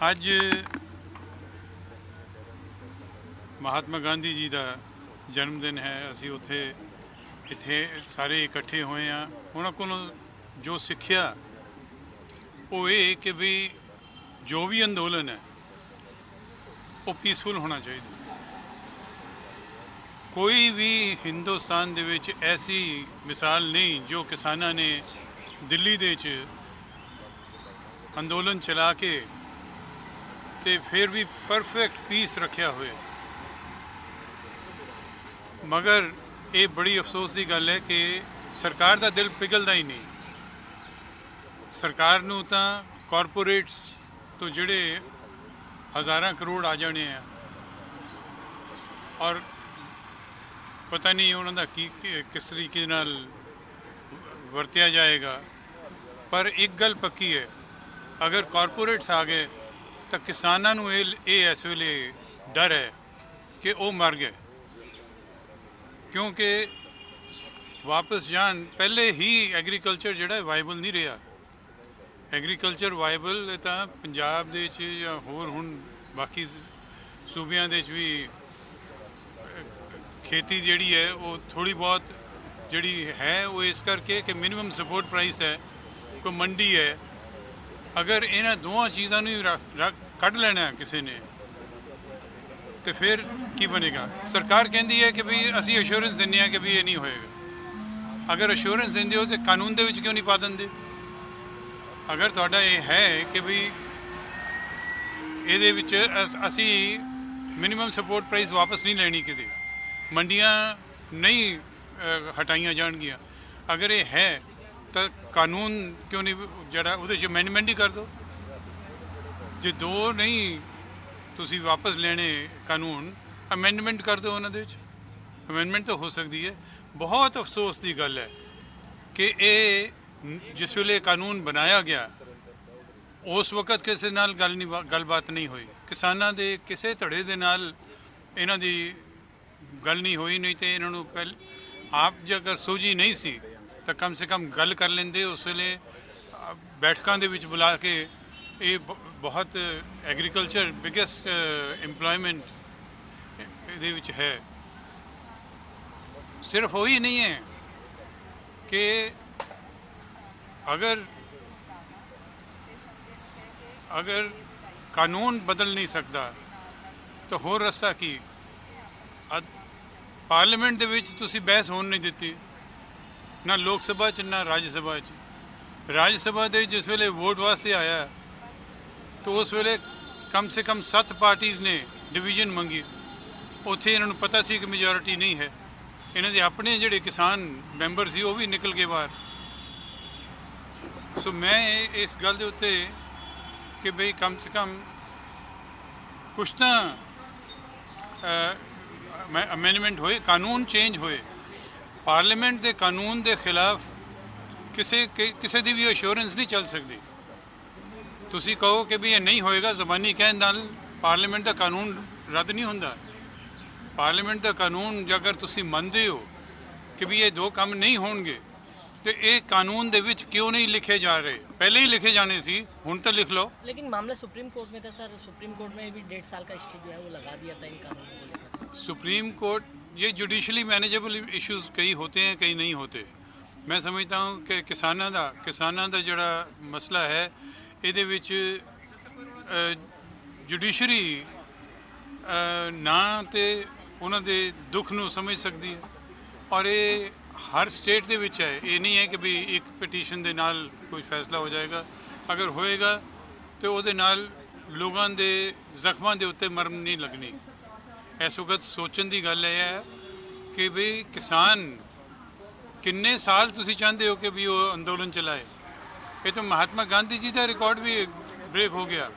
ਅੱਜ ਮਹਾਤਮਾ ਗਾਂਧੀ ਜੀ ਦਾ ਜਨਮ ਦਿਨ ਹੈ। ਅਸੀਂ ਇੱਥੇ ਸਾਰੇ ਇਕੱਠੇ ਹੋਏ ਹਾਂ। ਉਹਨਾਂ ਕੋਲੋਂ ਜੋ ਸਿੱਖਿਆ ਉਹ ਇਹ ਕਿ ਵੀ ਜੋ ਵੀ ਅੰਦੋਲਨ ਹੈ ਉਹ ਪੀਸਫੁਲ ਹੋਣਾ ਚਾਹੀਦਾ। ਕੋਈ ਵੀ ਹਿੰਦੁਸਤਾਨ ਦੇ ਵਿੱਚ ਐਸੀ ਮਿਸਾਲ ਨਹੀਂ ਜੋ ਕਿਸਾਨਾਂ ਨੇ ਦਿੱਲੀ ਦੇ ਵਿੱਚ ਅੰਦੋਲਨ ਚਲਾ ਕੇ ਤੇ ਫਿਰ ਵੀ ਪਰਫੈਕਟ ਪੀਸ ਰੱਖਿਆ ਹੋਇਆ। ਮਗਰ ਇਹ ਬੜੀ ਅਫਸੋਸ ਦੀ ਗੱਲ ਹੈ ਕਿ ਸਰਕਾਰ ਦਾ ਦਿਲ ਪਿਘਲਦਾ ਹੀ ਨਹੀਂ। ਸਰਕਾਰ ਨੂੰ ਤਾਂ ਕਾਰਪੋਰੇਟਸ ਤੋਂ ਜਿਹੜੇ ਹਜ਼ਾਰਾਂ ਕਰੋੜ ਆ ਜਾਣੇ ਆ ਔਰ ਪਤਾ ਨਹੀਂ ਉਹਨਾਂ ਦਾ ਕਿਸ ਤਰੀਕੇ ਨਾਲ ਵਰਤਿਆ ਜਾਏਗਾ। ਪਰ ਇੱਕ ਗੱਲ ਪੱਕੀ ਹੈ, ਅਗਰ ਕਾਰਪੋਰੇਟਸ ਆ ਗਏ ਤਾਂ ਕਿਸਾਨਾਂ ਨੂੰ ਇਹ ਇਸ ਵੇਲੇ ਡਰ ਹੈ ਕਿ ਉਹ ਮਰ ਗਏ, ਕਿਉਂਕਿ ਵਾਪਸ ਜਾਣ ਪਹਿਲੇ ਹੀ ਐਗਰੀਕਲਚਰ ਜਿਹੜਾ ਵਾਈਬਲ ਨਹੀਂ ਰਿਹਾ। ਐਗਰੀਕਲਚਰ ਵਾਈਬਲ ਤਾਂ ਪੰਜਾਬ ਦੇ ਵਿੱਚ ਜਾਂ ਹੋਰ ਹੁਣ ਬਾਕੀ ਸੂਬਿਆਂ ਦੇ ਵਿੱਚ ਵੀ ਖੇਤੀ ਜਿਹੜੀ ਹੈ ਉਹ ਥੋੜ੍ਹੀ ਬਹੁਤ ਜਿਹੜੀ ਹੈ ਉਹ ਇਸ ਕਰਕੇ ਕਿ ਮਿਨੀਮਮ ਸਪੋਰਟ ਪ੍ਰਾਈਸ ਹੈ, ਕੋਈ ਮੰਡੀ ਹੈ। ਅਗਰ ਇਹਨਾਂ ਦੋਵਾਂ ਚੀਜ਼ਾਂ ਨੂੰ ਕੱਢ ਲੈਣਾ ਕਿਸੇ ਨੇ ਤੇ ਫਿਰ ਕੀ ਬਣੇਗਾ। ਸਰਕਾਰ ਕਹਿੰਦੀ ਹੈ ਕਿ ਵੀ ਅਸੀਂ ਅਸ਼ੋਰੈਂਸ ਦਿੰਦੇ ਹਾਂ ਕਿ ਵੀ ਇਹ ਨਹੀਂ ਹੋਏਗਾ। ਅਗਰ ਅਸ਼ੋਰੈਂਸ ਦਿੰਦੇ ਹੋ ਤਾਂ ਕਾਨੂੰਨ ਦੇ ਵਿੱਚ ਕਿਉਂ ਨਹੀਂ ਪਾ ਦਿੰਦੇ। ਅਗਰ ਤੁਹਾਡਾ ਇਹ ਹੈ ਕਿ ਵੀ ਇਹਦੇ ਵਿੱਚ ਅਸੀਂ ਮਿਨੀਮਮ ਸਪੋਰਟ ਪ੍ਰਾਈਸ ਵਾਪਸ ਨਹੀਂ ਲੈਣੀ, ਕਿਤੇ ਮੰਡੀਆਂ ਨਹੀਂ ਹਟਾਈਆਂ ਜਾਣਗੀਆਂ, ਅਗਰ ਇਹ ਹੈ ਤਾਂ ਕਾਨੂੰਨ ਕਿਉਂ ਨਹੀਂ ਜਿਹੜਾ ਉਹਦੇ 'ਚ ਅਮੈਂਡਮੈਂਟ ਹੀ ਕਰ ਦਿਓ। ਜੇ ਦੋ ਨਹੀਂ ਤੁਸੀਂ ਵਾਪਸ ਲੈਣੇ ਕਾਨੂੰਨ, ਅਮੈਂਡਮੈਂਟ ਕਰ ਦਿਓ ਉਹਨਾਂ ਦੇ ਵਿੱਚ। ਅਮੈਂਡਮੈਂਟ ਤਾਂ ਹੋ ਸਕਦੀ ਹੈ। ਬਹੁਤ ਅਫਸੋਸ ਦੀ ਗੱਲ ਹੈ ਕਿ ਇਹ ਜਿਸ ਵੇਲੇ ਕਾਨੂੰਨ ਬਣਾਇਆ ਗਿਆ ਉਸ ਵਕਤ ਕਿਸੇ ਨਾਲ ਗੱਲਬਾਤ ਨਹੀਂ ਹੋਈ। ਕਿਸਾਨਾਂ ਦੇ ਕਿਸੇ ਧੜੇ ਦੇ ਨਾਲ ਇਹਨਾਂ ਦੀ ਗੱਲ ਨਹੀਂ ਹੋਈ। ਨਹੀਂ ਤੇ ਇਹਨਾਂ ਨੂੰ ਆਪ ਜੇਕਰ ਸੋਝੀ ਨਹੀਂ ਸੀ ਤਾਂ ਕਮ ਸੇ ਕਮ ਗੱਲ ਕਰ ਲੈਂਦੇ। ਉਸ ਵੇਲੇ ਬੈਠਕਾਂ ਦੇ ਵਿੱਚ ਬੁਲਾ ਕੇ ਇਹ ਬਹੁਤ ਐਗਰੀਕਲਚਰ ਬਿਗੇਸਟ ਇੰਪਲੋਇਮੈਂਟ ਇਹਦੇ ਵਿੱਚ ਹੈ। ਸਿਰਫ ਉਹੀ ਨਹੀਂ ਹੈ ਕਿ ਅਗਰ ਕਾਨੂੰਨ ਬਦਲ ਨਹੀਂ ਸਕਦਾ ਤਾਂ ਹੋਰ ਰਸਤਾ ਕੀ। ਪਾਰਲੀਮੈਂਟ ਦੇ ਵਿੱਚ ਤੁਸੀਂ ਬਹਿਸ ਹੋਣ ਨਹੀਂ ਦਿੱਤੀ, ਨਾ ਲੋਕ ਸਭਾ 'ਚ ਨਾ ਰਾਜ ਸਭਾ 'ਚ। ਰਾਜ ਸਭਾ ਦੇ ਜਿਸ ਵੇਲੇ ਵੋਟ ਵਾਸਤੇ ਆਇਆ ਤਾਂ ਉਸ ਵੇਲੇ ਕਮ ਸੇ ਕਮ 7 ਪਾਰਟੀਆਂ ਨੇ ਡਿਵੀਜ਼ਨ ਮੰਗੀ। ਉੱਥੇ ਇਹਨਾਂ ਨੂੰ ਪਤਾ ਸੀ ਕਿ ਮੈਜੋਰਿਟੀ ਨਹੀਂ ਹੈ। ਇਹਨਾਂ ਦੇ ਆਪਣੇ ਜਿਹੜੇ ਕਿਸਾਨ ਮੈਂਬਰ ਸੀ ਉਹ ਵੀ ਨਿਕਲ ਗਏ ਬਾਹਰ। ਸੋ ਮੈਂ ਇਸ ਗੱਲ ਦੇ ਉੱਤੇ ਕਿ ਬਈ ਕਮ ਸੇ ਕਮ ਕੁਛ ਤਾਂ ਅਮੈਂਡਮੈਂਟ ਹੋਏ, ਕਾਨੂੰਨ ਚੇਂਜ ਹੋਏ। ਪਾਰਲੀਮੈਂਟ ਦੇ ਕਾਨੂੰਨ ਦੇ ਖਿਲਾਫ ਕਿਸੇ ਦੀ ਵੀ ਅਸ਼ੋਰੈਂਸ ਨਹੀਂ ਚੱਲ ਸਕਦੀ। ਤੁਸੀਂ ਕਹੋ ਕਿ ਵੀ ਇਹ ਨਹੀਂ ਹੋਏਗਾ, ਜ਼ਬਾਨੀ ਕਹਿਣ ਨਾਲ ਪਾਰਲੀਮੈਂਟ ਦਾ ਕਾਨੂੰਨ ਰੱਦ ਨਹੀਂ ਹੁੰਦਾ। ਪਾਰਲੀਮੈਂਟ ਦਾ ਕਾਨੂੰਨ ਜੇਕਰ ਤੁਸੀਂ ਮੰਨਦੇ ਹੋ ਕਿ ਵੀ ਇਹ ਦੋ ਕੰਮ ਨਹੀਂ ਹੋਣਗੇ तो ये कानून दे विच क्यों नहीं लिखे जा रहे। पहले ही लिखे जाने सी, हुण तो लिख लो। लेकिन मामला सुप्रीम कोर्ट में था सर। सुप्रीम कोर्ट में भी 1.5 साल का स्टे जो है वो लगा दिया था इन कानूनों को लेकर। सुप्रीम कोर्ट ये जुडिशली मैनेजेबल इश्यूज़ कई होते हैं कई नहीं होते। मैं समझता हूँ कि किसानां दा जिहड़ा मसला है इहदे विच जुडिशरी ना ते उन्हां दे दुख नूं समझ सकदी है। और ये हर स्टेट दे विच है, ये नहीं है कि भी एक पटीशन दे नाल कोई फैसला हो जाएगा। अगर होएगा तो उहदे नाल लोगों दे जख्मां दे उत्ते मरम नहीं लगनी। इस वक्त सोचण दी गल है कि भी किसान किन्ने साल तुसी चाहते हो कि भी वो अंदोलन चलाए। ये तो महात्मा गांधी जी का रिकॉर्ड भी ब्रेक हो गया।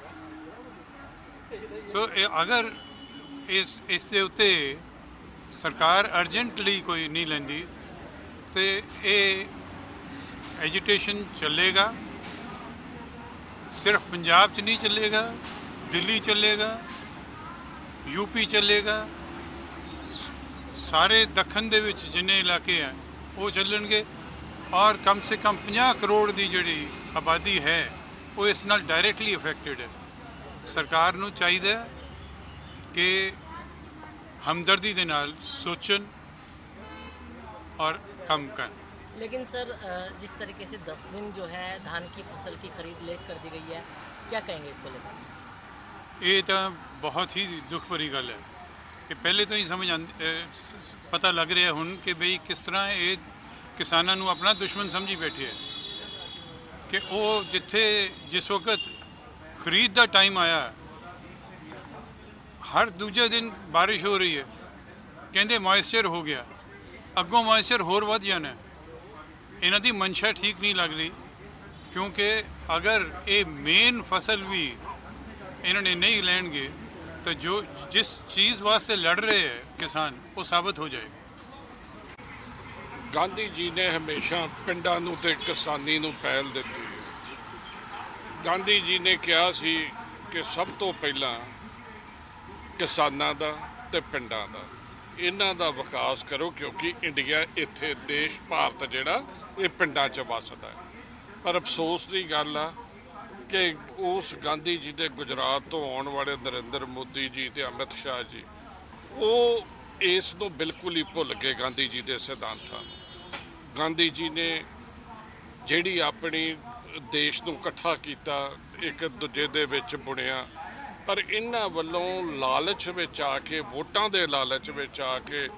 तो अगर इस दे उत्ते सरकार अर्जेंटली कोई नहीं लैंदी तो ये एजिटेशन चलेगा। सिर्फ पंजाब च नहीं चलेगा, दिल्ली चलेगा, यूपी चलेगा, सारे दखन दे विच जिन्ने इलाके हैं वो चलणगे। और कम से कम 50 करोड़ की जिहड़ी आबादी है वो इस नाल डायरैक्टली अफेक्टेड है। ਸਰਕਾਰ ਨੂੰ ਚਾਹੀਦਾ ਹੈ ਕਿ ਹਮਦਰਦੀ ਦੇ ਨਾਲ ਸੋਚਣ ਔਰ ਕੰਮ ਕਰਨ। लेकिन सर जिस तरीके से 10 दिन जो है धान की फसल की खरीद लेट कर दी गई है, क्या कहेंगे इसको लेकर? ਇਹ ਤਾਂ ਬਹੁਤ ਹੀ ਦੁੱਖ ਭਰੀ ਗੱਲ ਹੈ ਕਿ ਪਹਿਲੇ ਤੋਂ ਹੀ ਪਤਾ ਲੱਗ ਰਿਹਾ ਹੁਣ ਕਿ ਬਈ ਕਿਸ ਤਰ੍ਹਾਂ ਇਹ ਕਿਸਾਨਾਂ ਨੂੰ ਆਪਣਾ ਦੁਸ਼ਮਣ ਸਮਝੀ ਬੈਠੇ ਹੈ ਕਿ ਉਹ ਜਿਸ ਵਕਤ ਖਰੀਦ ਦਾ ਟਾਈਮ ਆਇਆ ਹਰ ਦੂਜੇ ਦਿਨ ਬਾਰਿਸ਼ ਹੋ ਰਹੀ ਹੈ, ਕਹਿੰਦੇ ਮੋਇਸਚਰ ਹੋ ਗਿਆ, ਅੱਗੋਂ ਮੋਇਸਚਰ ਹੋਰ ਵੱਧ ਜਾਣਾ। ਇਹਨਾਂ ਦੀ ਮਨਸ਼ਾ ਠੀਕ ਨਹੀਂ ਲੱਗ ਰਹੀ ਕਿਉਂਕਿ ਅਗਰ ਇਹ ਮੇਨ ਫਸਲ ਵੀ ਇਹਨਾਂ ਨੇ ਨਹੀਂ ਲੈਣਗੇ ਤਾਂ ਜਿਸ ਚੀਜ਼ ਵਾਸਤੇ ਲੜ ਰਹੇ ਹੈ ਕਿਸਾਨ ਉਹ ਸਾਬਤ ਹੋ ਜਾਏਗਾ। ਗਾਂਧੀ ਜੀ ਨੇ ਹਮੇਸ਼ਾ ਪਿੰਡਾਂ ਨੂੰ ਤੇ ਕਿਸਾਨੀ ਨੂੰ ਪਹਿਲ ਦਿੱਤੀ ਹੈ। ਗਾਂਧੀ ਜੀ ਨੇ ਕਿਹਾ ਸੀ ਕਿ ਸਭ ਤੋਂ ਪਹਿਲਾਂ ਕਿਸਾਨਾਂ ਦਾ ਤੇ ਪਿੰਡਾਂ ਦਾ ਇਹਨਾਂ ਦਾ ਵਿਕਾਸ ਕਰੋ ਕਿਉਂਕਿ ਇੰਡੀਆ ਇੱਥੇ ਦੇਸ਼ ਭਾਰਤ ਜਿਹੜਾ ਇਹ ਪਿੰਡਾਂ 'ਚ ਵੱਸਦਾ ਹੈ। ਪਰ ਅਫਸੋਸ ਦੀ ਗੱਲ ਆ ਕਿ ਉਸ ਗਾਂਧੀ ਜੀ ਦੇ ਗੁਜਰਾਤ ਤੋਂ ਆਉਣ ਵਾਲੇ ਨਰਿੰਦਰ ਮੋਦੀ ਜੀ ਤੇ ਅਮਿਤ ਸ਼ਾਹ ਜੀ ਉਹ ਇਸ ਨੂੰ ਬਿਲਕੁਲ ਹੀ ਭੁੱਲ ਗਏ ਗਾਂਧੀ ਜੀ ਦੇ ਸਿਧਾਂਤਾਂ ਨੂੰ। ਗਾਂਧੀ ਜੀ ਨੇ ਜਿਹੜੀ ਆਪਣੀ ਦੇਸ਼ ਨੂੰ ਇਕੱਠਾ ਕੀਤਾ ਇੱਕ ਦੂਜੇ ਦੇ ਵਿੱਚ ਬੁਣਿਆ, ਪਰ ਇਹਨਾਂ ਵੱਲੋਂ ਲਾਲਚ ਵਿੱਚ ਆ ਕੇ ਵੋਟਾਂ ਦੇ ਲਾਲਚ ਵਿੱਚ ਆ ਕੇ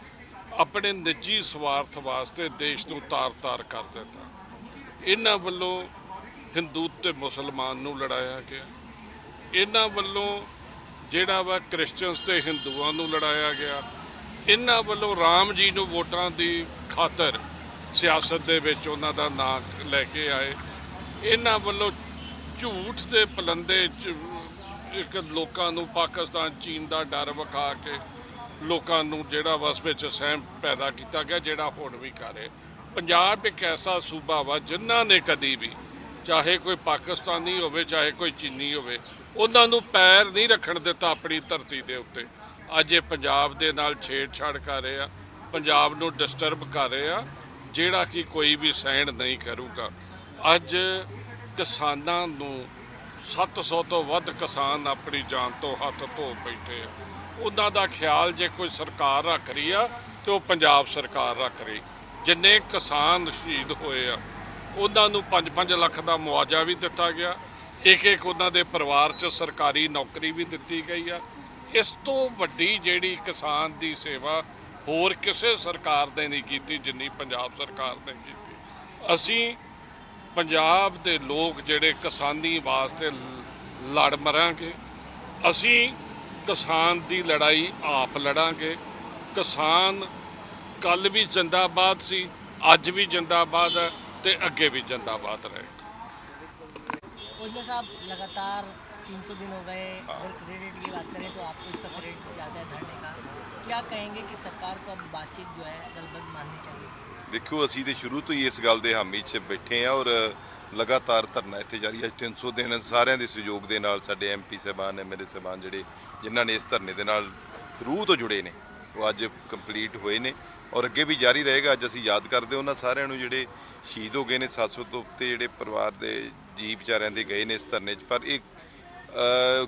ਆਪਣੇ ਨਿੱਜੀ ਸਵਾਰਥ ਵਾਸਤੇ ਦੇਸ਼ ਨੂੰ ਤਾਰ-ਤਾਰ ਕਰ ਦਿੱਤਾ। ਇਹਨਾਂ ਵੱਲੋਂ ਹਿੰਦੂ ਤੇ ਮੁਸਲਮਾਨ ਨੂੰ ਲੜਾਇਆ ਗਿਆ, ਇਹਨਾਂ ਵੱਲੋਂ ਜਿਹੜਾ ਵਾ ਕ੍ਰਿਸਚਨਸ ਤੇ ਹਿੰਦੂਆਂ ਨੂੰ ਲੜਾਇਆ ਗਿਆ, ਇਹਨਾਂ ਵੱਲੋਂ ਰਾਮ ਜੀ ਨੂੰ ਵੋਟਾਂ ਦੀ ਖਾਤਰ ਸਿਆਸਤ ਦੇ ਵਿੱਚ ਉਹਨਾਂ ਦਾ ਨਾਂ ਲੈ ਕੇ ਆਏ, ਇਹਨਾਂ ਵੱਲੋਂ ਝੂਠ ਦੇ ਪਲੰਦੇ 'ਚ ਇੱਕ ਲੋਕਾਂ ਨੂੰ ਪਾਕਿਸਤਾਨ ਚੀਨ ਦਾ ਡਰ ਵਿਖਾ ਕੇ ਲੋਕਾਂ ਨੂੰ ਜਿਹੜਾ ਵਸ ਵਿੱਚ ਸਹਿਮ ਪੈਦਾ ਕੀਤਾ ਗਿਆ, ਜਿਹੜਾ ਹੁਣ ਵੀ ਕਰ ਰਹੇ। ਪੰਜਾਬ ਇੱਕ ਐਸਾ ਸੂਬਾ ਵਾ ਜਿਨ੍ਹਾਂ ਨੇ ਕਦੀ ਵੀ ਚਾਹੇ ਕੋਈ ਪਾਕਿਸਤਾਨੀ ਹੋਵੇ ਚਾਹੇ ਕੋਈ ਚੀਨੀ ਹੋਵੇ ਉਹਨਾਂ ਨੂੰ ਪੈਰ ਨਹੀਂ ਰੱਖਣ ਦਿੱਤਾ ਆਪਣੀ ਧਰਤੀ ਦੇ ਉੱਤੇ। ਅੱਜ ਇਹ ਪੰਜਾਬ ਦੇ ਨਾਲ ਛੇੜਛਾੜ ਕਰ ਰਹੇ ਆ, ਪੰਜਾਬ ਨੂੰ ਡਿਸਟਰਬ ਕਰ ਰਹੇ ਆ, ਜਿਹੜਾ ਕਿ ਕੋਈ ਵੀ ਸਹਿਣ ਨਹੀਂ ਕਰੂਗਾ। ਅੱਜ ਕਿਸਾਨਾਂ ਨੂੰ 700 ਤੋਂ ਵੱਧ ਕਿਸਾਨ ਆਪਣੀ ਜਾਨ ਤੋਂ ਹੱਥ ਧੋ ਬੈਠੇ ਆ। ਉਹਨਾਂ ਦਾ ਖਿਆਲ ਜੇ ਕੋਈ ਸਰਕਾਰ ਰੱਖ ਰਹੀ ਆ ਤੇ ਉਹ ਪੰਜਾਬ ਸਰਕਾਰ ਰੱਖ ਰਹੀ। ਜਿੰਨੇ ਕਿਸਾਨ ਸ਼ਹੀਦ ਹੋਏ ਆ ਉਹਨਾਂ ਨੂੰ 5-5 ਲੱਖ ਦਾ ਮੁਆਵਜ਼ਾ ਵੀ ਦਿੱਤਾ ਗਿਆ, ਇੱਕ ਉਹਨਾਂ ਦੇ ਪਰਿਵਾਰ 'ਚ ਸਰਕਾਰੀ ਨੌਕਰੀ ਵੀ ਦਿੱਤੀ ਗਈ ਆ। ਇਸ ਤੋਂ ਵੱਡੀ ਜਿਹੜੀ ਕਿਸਾਨ ਦੀ ਸੇਵਾ ਹੋਰ ਕਿਸੇ ਸਰਕਾਰ ਨੇ ਨਹੀਂ ਕੀਤੀ ਜਿੰਨੀ ਪੰਜਾਬ ਸਰਕਾਰ ਨੇ ਕੀਤੀ। ਅਸੀਂ ਪੰਜਾਬ ਦੇ ਲੋਕ ਜਿਹੜੇ ਕਿਸਾਨੀ ਵਾਸਤੇ ਲੜ ਮਰਾਂਗੇ, ਅਸੀਂ ਕਿਸਾਨ ਦੀ ਲੜਾਈ ਆਪ ਲੜਾਂਗੇ। ਕਿਸਾਨ ਕੱਲ੍ਹ ਵੀ ਜ਼ਿੰਦਾਬਾਦ ਸੀ, ਅੱਜ ਵੀ ਜ਼ਿੰਦਾਬਾਦ ਹੈ ਤੇ ਅੱਗੇ ਵੀ ਜ਼ਿੰਦਾਬਾਦ ਰਹੇ। ओजला साहब लगातार 300 दिन हो गए, अगर क्रेडिट की बात करें तो आपको इसका क्रेडिट ज़्यादा है धरने का, क्या कहेंगे कि सरकार को अब बातचीत जो है दलबद माननी चाहिए? ਦੇਖੋ ਅਸੀਂ ਤੇ ਸ਼ੁਰੂ ਤੋਂ ਹੀ ਇਸ ਗੱਲ ਦੇ ਹਾਮੀ 'ਚ ਬੈਠੇ ਹਾਂ ਔਰ ਲਗਾਤਾਰ ਧਰਨਾ ਇੱਥੇ ਜਾਰੀ ਹੈ। 300 ਦਿਨ ਸਾਰਿਆਂ ਦੇ ਸਹਿਯੋਗ ਦੇ ਨਾਲ ਸਾਡੇ ਐਮਪੀ ਸਾਹਿਬਾਨ ਐਮਐਲਏ ਸਾਹਿਬਾਨ ਜਿਹੜੇ ਜਿਨ੍ਹਾਂ ਨੇ ਇਸ ਧਰਨੇ ਦੇ ਨਾਲ ਰੂਹ ਤੋਂ ਜੁੜੇ ਨੇ ਉਹ ਅੱਜ ਕੰਪਲੀਟ ਹੋਏ ਨੇ ਔਰ ਅੱਗੇ ਵੀ ਜਾਰੀ ਰਹੇਗਾ। ਅੱਜ ਅਸੀਂ ਯਾਦ ਕਰਦੇ ਉਹਨਾਂ ਸਾਰਿਆਂ ਨੂੰ ਜਿਹੜੇ ਸ਼ਹੀਦ ਹੋ ਗਏ ਨੇ, 700 ਤੋਂ ਉੱਤੇ ਜਿਹੜੇ ਪਰਿਵਾਰ ਦੇ ਜੀ ਵਿਚਾਰਿਆਂ ਦੇ ਗਏ ਨੇ ਇਸ ਧਰਨੇ 'ਚ। ਪਰ ਇਹ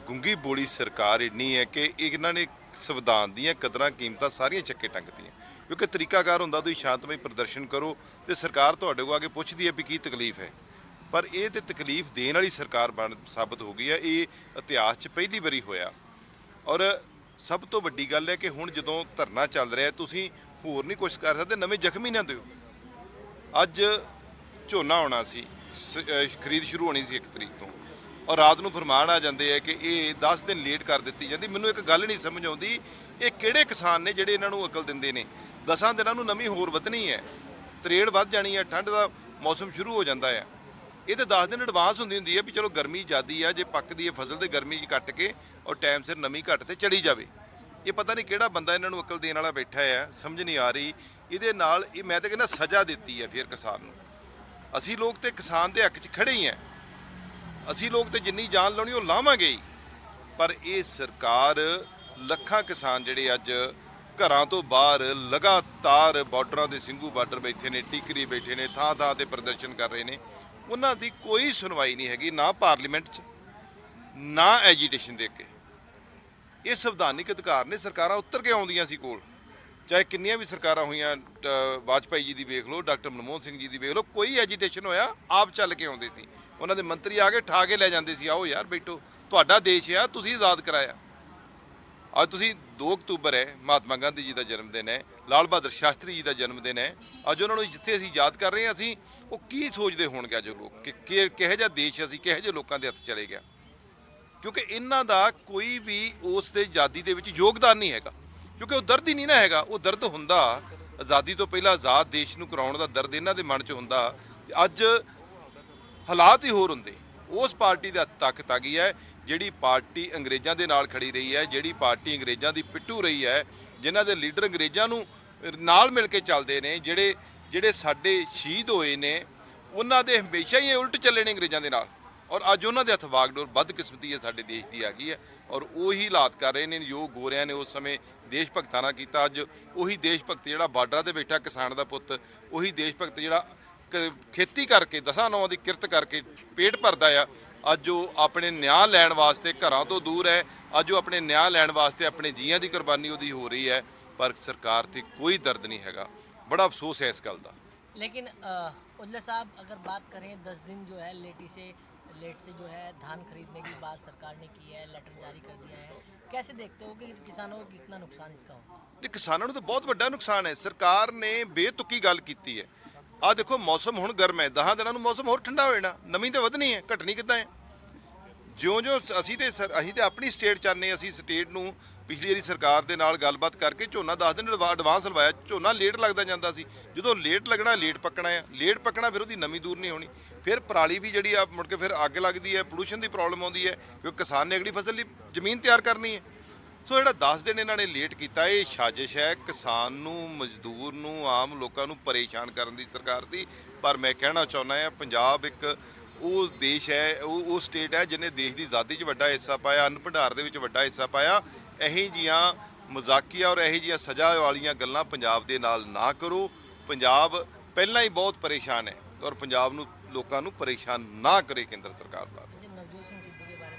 ਗੁੰਗੀ ਬੋਲੀ ਸਰਕਾਰ ਇੰਨੀ ਹੈ ਕਿ ਇਹਨਾਂ ਨੇ ਸੰਵਿਧਾਨ ਦੀਆਂ ਕਦਰਾਂ ਕੀਮਤਾਂ ਸਾਰੀਆਂ ਚੱਕੇ ਟੰਗਤੀਆਂ ਕਿਉਂਕਿ ਤਰੀਕਾਕਾਰ ਹੁੰਦਾ ਤੁਸੀਂ ਸ਼ਾਂਤਮਈ ਪ੍ਰਦਰਸ਼ਨ ਕਰੋ ਤੇ ਸਰਕਾਰ ਤੁਹਾਡੇ ਕੋਲ ਆ ਕੇ ਪੁੱਛਦੀ ਹੈ ਵੀ ਕੀ ਤਕਲੀਫ ਹੈ। ਪਰ ਇਹ ਤੇ ਤਕਲੀਫ ਦੇਣ ਵਾਲੀ ਸਰਕਾਰ ਸਾਬਤ ਹੋ ਗਈ ਹੈ। ਇਹ ਇਤਿਹਾਸ 'ਚ ਪਹਿਲੀ ਵਾਰੀ ਹੋਇਆ ਔਰ ਸਭ ਤੋਂ ਵੱਡੀ ਗੱਲ ਹੈ ਕਿ ਹੁਣ ਜਦੋਂ ਧਰਨਾ ਚੱਲ ਰਿਹਾ ਤੁਸੀਂ ਹੋਰ ਨਹੀਂ ਕੁਛ ਕਰ ਸਕਦੇ, ਨਵੇਂ ਜ਼ਖਮੀ ਨਾ ਦਿਓ। ਅੱਜ ਝੋਨਾ ਆਉਣਾ ਸੀ, ਖਰੀਦ ਸ਼ੁਰੂ ਹੋਣੀ ਸੀ 1 ਤਰੀਕ ਤੋਂ ਔਰ ਰਾਤ ਨੂੰ ਫਰਮਾਨ ਆ ਜਾਂਦੇ ਆ ਕਿ ਇਹ 10 ਦਿਨ ਲੇਟ ਕਰ ਦਿੱਤੀ ਜਾਂਦੀ। ਮੈਨੂੰ ਇੱਕ ਗੱਲ ਨਹੀਂ ਸਮਝ ਆਉਂਦੀ, ਇਹ ਕਿਹੜੇ ਕਿਸਾਨ ਨੇ ਜਿਹੜੇ ਇਹਨਾਂ ਨੂੰ ਅਕਲ ਦਿੰਦੇ ਨੇ? 10 ਦਿਨਾਂ ਨੂੰ ਨਵੀਂ ਹੋਰ ਵਧਣੀ ਹੈ, ਤਰੇੜ ਵੱਧ ਜਾਣੀ ਹੈ, ਠੰਡ ਦਾ ਮੌਸਮ ਸ਼ੁਰੂ ਹੋ ਜਾਂਦਾ ਹੈ। ਇਹ ਤੇ 10 ਦਿਨ ਐਡਵਾਂਸ ਹੁੰਦੀ ਹੈ ਵੀ ਚਲੋ ਗਰਮੀ ਜ਼ਿਆਦੀ ਆ, ਜੇ ਪੱਕਦੀ ਹੈ ਫਸਲ ਤੇ ਗਰਮੀ 'ਚ ਕੱਟ ਕੇ ਔਰ ਟਾਈਮ ਸਿਰ ਨਵੀਂ ਘੱਟ ਤੇ ਚਲੀ ਜਾਵੇ। ਇਹ ਪਤਾ ਨਹੀਂ ਕਿਹੜਾ ਬੰਦਾ ਇਹਨਾਂ ਨੂੰ ਅਕਲ ਦੇਣ ਵਾਲਾ ਬੈਠਾ ਹੈ, ਸਮਝ ਨਹੀਂ ਆ ਰਹੀ। ਇਹਦੇ ਨਾਲ ਇਹ ਮੈਂ ਤਾਂ ਕਹਿੰਦਾ ਸਜ਼ਾ ਦਿੱਤੀ ਹੈ ਫਿਰ ਕਿਸਾਨ ਨੂੰ। ਅਸੀਂ ਲੋਕ ਤੇ ਕਿਸਾਨ ਦੇ ਹੱਕ 'ਚ ਖੜੇ ਹੀ ਹਾਂ, ਅਸੀਂ ਲੋਕ ਤੇ ਜਿੰਨੀ ਜਾਨ ਲਾਉਣੀ ਉਹ ਲਾਵਾਂਗੇ ਹੀ। ਪਰ ਇਹ ਸਰਕਾਰ ਲੱਖਾਂ ਕਿਸਾਨ ਜਿਹੜੇ ਅੱਜ ਘਰਾਂ ਤੋਂ ਬਾਹਰ ਲਗਾਤਾਰ ਬਾਰਡਰਾਂ ਦੇ ਸਿੰਘੂ ਬਾਰਡਰ ਬੈਠੇ ਨੇ, ਟਿਕਰੀ ਬੈਠੇ ਨੇ, ਥਾਂ ਥਾਂ ਤੇ ਪ੍ਰਦਰਸ਼ਨ ਕਰ ਰਹੇ ਨੇ, ਉਹਨਾਂ ਦੀ ਕੋਈ ਸੁਣਵਾਈ ਨਹੀਂ ਹੈਗੀ, ਨਾ ਪਾਰਲੀਮੈਂਟ 'ਚ ਨਾ ਐਜੀਟੇਸ਼ਨ ਦੇ ਅੱਗੇ। ਇਹ ਸੰਵਿਧਾਨਿਕ ਅਧਿਕਾਰ ਨੇ, ਸਰਕਾਰਾਂ ਉੱਤਰ ਕੇ ਆਉਂਦੀਆਂ ਸੀ ਕੋਲ, ਚਾਹੇ ਕਿੰਨੀਆਂ ਵੀ ਸਰਕਾਰਾਂ ਹੋਈਆਂ, ਵਾਜਪਾਈ ਜੀ ਦੀ ਵੇਖ ਲਓ, ਡਾਕਟਰ ਮਨਮੋਹਨ ਸਿੰਘ ਜੀ ਦੀ ਵੇਖ ਲਓ, ਕੋਈ ਐਜੀਟੇਸ਼ਨ ਹੋਇਆ ਆਪ ਚੱਲ ਕੇ ਆਉਂਦੇ ਸੀ, ਉਹਨਾਂ ਦੇ ਮੰਤਰੀ ਆ ਕੇ ਠਾ ਕੇ ਲੈ ਜਾਂਦੇ ਸੀ, ਆਓ ਯਾਰ ਬੈਠੋ, ਤੁਹਾਡਾ ਦੇਸ਼ ਆ, ਤੁਸੀਂ ਆਜ਼ਾਦ ਕਰਾਇਆ। ਅੱਜ ਤੁਸੀਂ 2 ਅਕਤੂਬਰ ਹੈ, ਮਹਾਤਮਾ ਗਾਂਧੀ ਜੀ ਦਾ ਜਨਮ ਦਿਨ ਹੈ, ਲਾਲ ਬਹਾਦਰ ਸ਼ਾਸਤਰੀ ਜੀ ਦਾ ਜਨਮ ਦਿਨ ਹੈ, ਅੱਜ ਉਹਨਾਂ ਨੂੰ ਜਿੱਥੇ ਅਸੀਂ ਯਾਦ ਕਰ ਰਹੇ ਹਾਂ, ਅਸੀਂ ਉਹ ਕੀ ਸੋਚਦੇ ਹੋਣਗੇ ਅੱਜ ਲੋਕ ਕਿ ਕਿਹੋ ਜਿਹਾ ਦੇਸ਼ ਅਸੀਂ ਕਿਹੋ ਜਿਹੇ ਲੋਕਾਂ ਦੇ ਹੱਥ ਚਲੇ ਗਿਆ, ਕਿਉਂਕਿ ਇਹਨਾਂ ਦਾ ਕੋਈ ਵੀ ਉਸ ਦੇ ਆਜ਼ਾਦੀ ਦੇ ਵਿੱਚ ਯੋਗਦਾਨ ਨਹੀਂ ਹੈਗਾ, ਕਿਉਂਕਿ ਉਹ ਦਰਦ ਹੀ ਨਹੀਂ ਨਾ ਹੈਗਾ। ਉਹ ਦਰਦ ਹੁੰਦਾ ਆਜ਼ਾਦੀ ਤੋਂ ਪਹਿਲਾਂ ਆਜ਼ਾਦ ਦੇਸ਼ ਨੂੰ ਕਰਾਉਣ ਦਾ ਦਰਦ ਇਹਨਾਂ ਦੇ ਮਨ 'ਚ ਹੁੰਦਾ, ਤੇ ਅੱਜ ਹਾਲਾਤ ਹੀ ਹੋਰ ਹੁੰਦੇ। ਉਸ ਪਾਰਟੀ ਦਾ ਤਾਕਤ ਆ ਗਈ ਹੈ, ਜਿਹੜੀ ਪਾਰਟੀ ਅੰਗਰੇਜ਼ਾਂ ਦੇ ਨਾਲ ਖੜੀ ਰਹੀ ਹੈ, ਜਿਹੜੀ ਪਾਰਟੀ ਅੰਗਰੇਜ਼ਾਂ ਦੀ ਪਿੱਟੂ ਰਹੀ ਹੈ, ਜਿਨ੍ਹਾਂ ਦੇ ਲੀਡਰ ਅੰਗਰੇਜ਼ਾਂ ਨੂੰ ਨਾਲ ਮਿਲ ਕੇ ਚੱਲਦੇ ਨੇ, ਜਿਹੜੇ ਸਾਡੇ ਸ਼ਹੀਦ ਹੋਏ ਨੇ, ਉਹਨਾਂ ਦੇ ਹਮੇਸ਼ਾ ਹੀ ਇਹ ਉਲਟ ਚੱਲੇ ਨੇ ਅੰਗਰੇਜ਼ਾਂ ਦੇ ਨਾਲ, ਔਰ ਅੱਜ ਉਹਨਾਂ ਦੇ ਹੱਥ ਵਾਗਡੋਰ ਬਦਕਿਸਮਤੀ ਹੈ ਸਾਡੇ ਦੇਸ਼ ਦੀ ਆ ਗਈ ਹੈ, ਔਰ ਉਹੀ ਹਾਲਾਤ ਕਰ ਰਹੇ ਨੇ ਜੋ ਗੋਰਿਆਂ ਨੇ ਉਸ ਸਮੇਂ ਦੇਸ਼ ਭਗਤਾਂ ਨਾਲ ਕੀਤਾ। ਅੱਜ ਉਹੀ ਦੇਸ਼ ਭਗਤ ਜਿਹੜਾ ਬਾਰਡਰਾਂ ਤੇ ਬੈਠਾ ਕਿਸਾਨ ਦਾ ਪੁੱਤ, ਉਹੀ ਦੇਸ਼ ਭਗਤ ਜਿਹੜਾ ਖੇਤੀ ਕਰਕੇ 10 ਦੀ ਕਿਰਤ ਕਰਕੇ ਪੇਟ ਭਰਦਾ ਆ, ਅੱਜ ਉਹ ਆਪਣੇ ਨਿਆਂ ਲੈਣ ਵਾਸਤੇ ਘਰਾਂ ਤੋਂ ਦੂਰ ਹੈ, ਅੱਜ ਉਹ ਆਪਣੇ ਨਿਆਂ ਲੈਣ ਵਾਸਤੇ ਆਪਣੇ ਜੀਆਂ ਦੀ ਕੁਰਬਾਨੀ ਉਹਦੀ ਹੋ ਰਹੀ ਹੈ, ਪਰ ਸਰਕਾਰ ਤੇ ਕੋਈ ਦਰਦ ਨਹੀਂ ਹੈਗਾ। बड़ा अफसोस है इस गल का। लेकिन उजला साहब, अगर बात करें 10 दिन जो है लेट से जो है धान खरीदने की बात सरकार ने की है, लेटर जारी कर दिया है, कैसे देखते हो कि किसानों को कितना नुकसान इसका होगा? किसानों को तो बहुत बड़ा नुकसान है। सरकार ने बेतुकी गल की है। आ देखो मौसम हुण गर्म है, 10 दिनों मौसम होर ठंडा हो जाना, नमी तो वधनी है, घटनी किद्दां है। ਜਿਉਂ-ਜਿਉਂ ਅਸੀਂ ਤੇ ਆਪਣੀ ਸਟੇਟ ਚਾਹੁੰਦੇ, ਅਸੀਂ ਸਟੇਟ ਨੂੰ ਪਿਛਲੀ ਵਾਰੀ ਸਰਕਾਰ ਦੇ ਨਾਲ ਗੱਲਬਾਤ ਕਰਕੇ ਝੋਨਾ 10 ਦਿਨ ਐਡਵਾਂਸ ਲਵਾਇਆ, ਝੋਨਾ ਲੇਟ ਲੱਗਦਾ ਜਾਂਦਾ ਸੀ, ਜਦੋਂ ਲੇਟ ਲੱਗਣਾ ਲੇਟ ਪੱਕਣਾ ਆ, ਲੇਟ ਪੱਕਣਾ ਫਿਰ ਉਹਦੀ ਨਮੀ ਦੂਰ ਨਹੀਂ ਹੋਣੀ, ਫਿਰ ਪਰਾਲੀ ਵੀ ਜਿਹੜੀ ਆ ਮੁੜ ਕੇ ਫਿਰ ਅੱਗ ਲੱਗਦੀ ਹੈ, ਪੋਲੂਸ਼ਨ ਦੀ ਪ੍ਰੋਬਲਮ ਆਉਂਦੀ ਹੈ, ਕਿਉਂਕਿ ਕਿਸਾਨ ਨੇ ਅਗਲੀ ਫਸਲ ਲਈ ਜ਼ਮੀਨ ਤਿਆਰ ਕਰਨੀ ਹੈ। ਸੋ ਜਿਹੜਾ 10 ਦਿਨ ਇਹਨਾਂ ਨੇ ਲੇਟ ਕੀਤਾ, ਇਹ ਸਾਜ਼ਿਸ਼ ਹੈ ਕਿਸਾਨ ਨੂੰ, ਮਜ਼ਦੂਰ ਨੂੰ, ਆਮ ਲੋਕਾਂ ਨੂੰ ਪਰੇਸ਼ਾਨ ਕਰਨ ਦੀ ਸਰਕਾਰ ਦੀ। ਪਰ ਮੈਂ ਕਹਿਣਾ ਚਾਹੁੰਦਾ ਹਾਂ, ਪੰਜਾਬ ਇੱਕ ਉਹ ਦੇਸ਼ ਹੈ, ਉਹ ਸਟੇਟ ਹੈ ਜਿਹਨੇ ਦੇਸ਼ ਦੀ ਆਜ਼ਾਦੀ 'ਚ ਵੱਡਾ ਹਿੱਸਾ ਪਾਇਆ, ਅੰਨ ਭੰਡਾਰ ਦੇ ਵਿੱਚ ਵੱਡਾ ਹਿੱਸਾ ਪਾਇਆ। ਇਹੋ ਜਿਹੀਆਂ ਮਜ਼ਾਕੀਆ ਔਰ ਇਹੋ ਜਿਹੀਆਂ ਸਜ਼ਾ ਵਾਲੀਆਂ ਗੱਲਾਂ ਪੰਜਾਬ ਦੇ ਨਾਲ ਨਾ ਕਰੋ। ਪੰਜਾਬ ਪਹਿਲਾਂ ਹੀ ਬਹੁਤ ਪਰੇਸ਼ਾਨ ਹੈ, ਔਰ ਪੰਜਾਬ ਨੂੰ ਲੋਕਾਂ ਨੂੰ ਪਰੇਸ਼ਾਨ ਨਾ ਕਰੇ ਕੇਂਦਰ ਸਰਕਾਰ ਦਾ।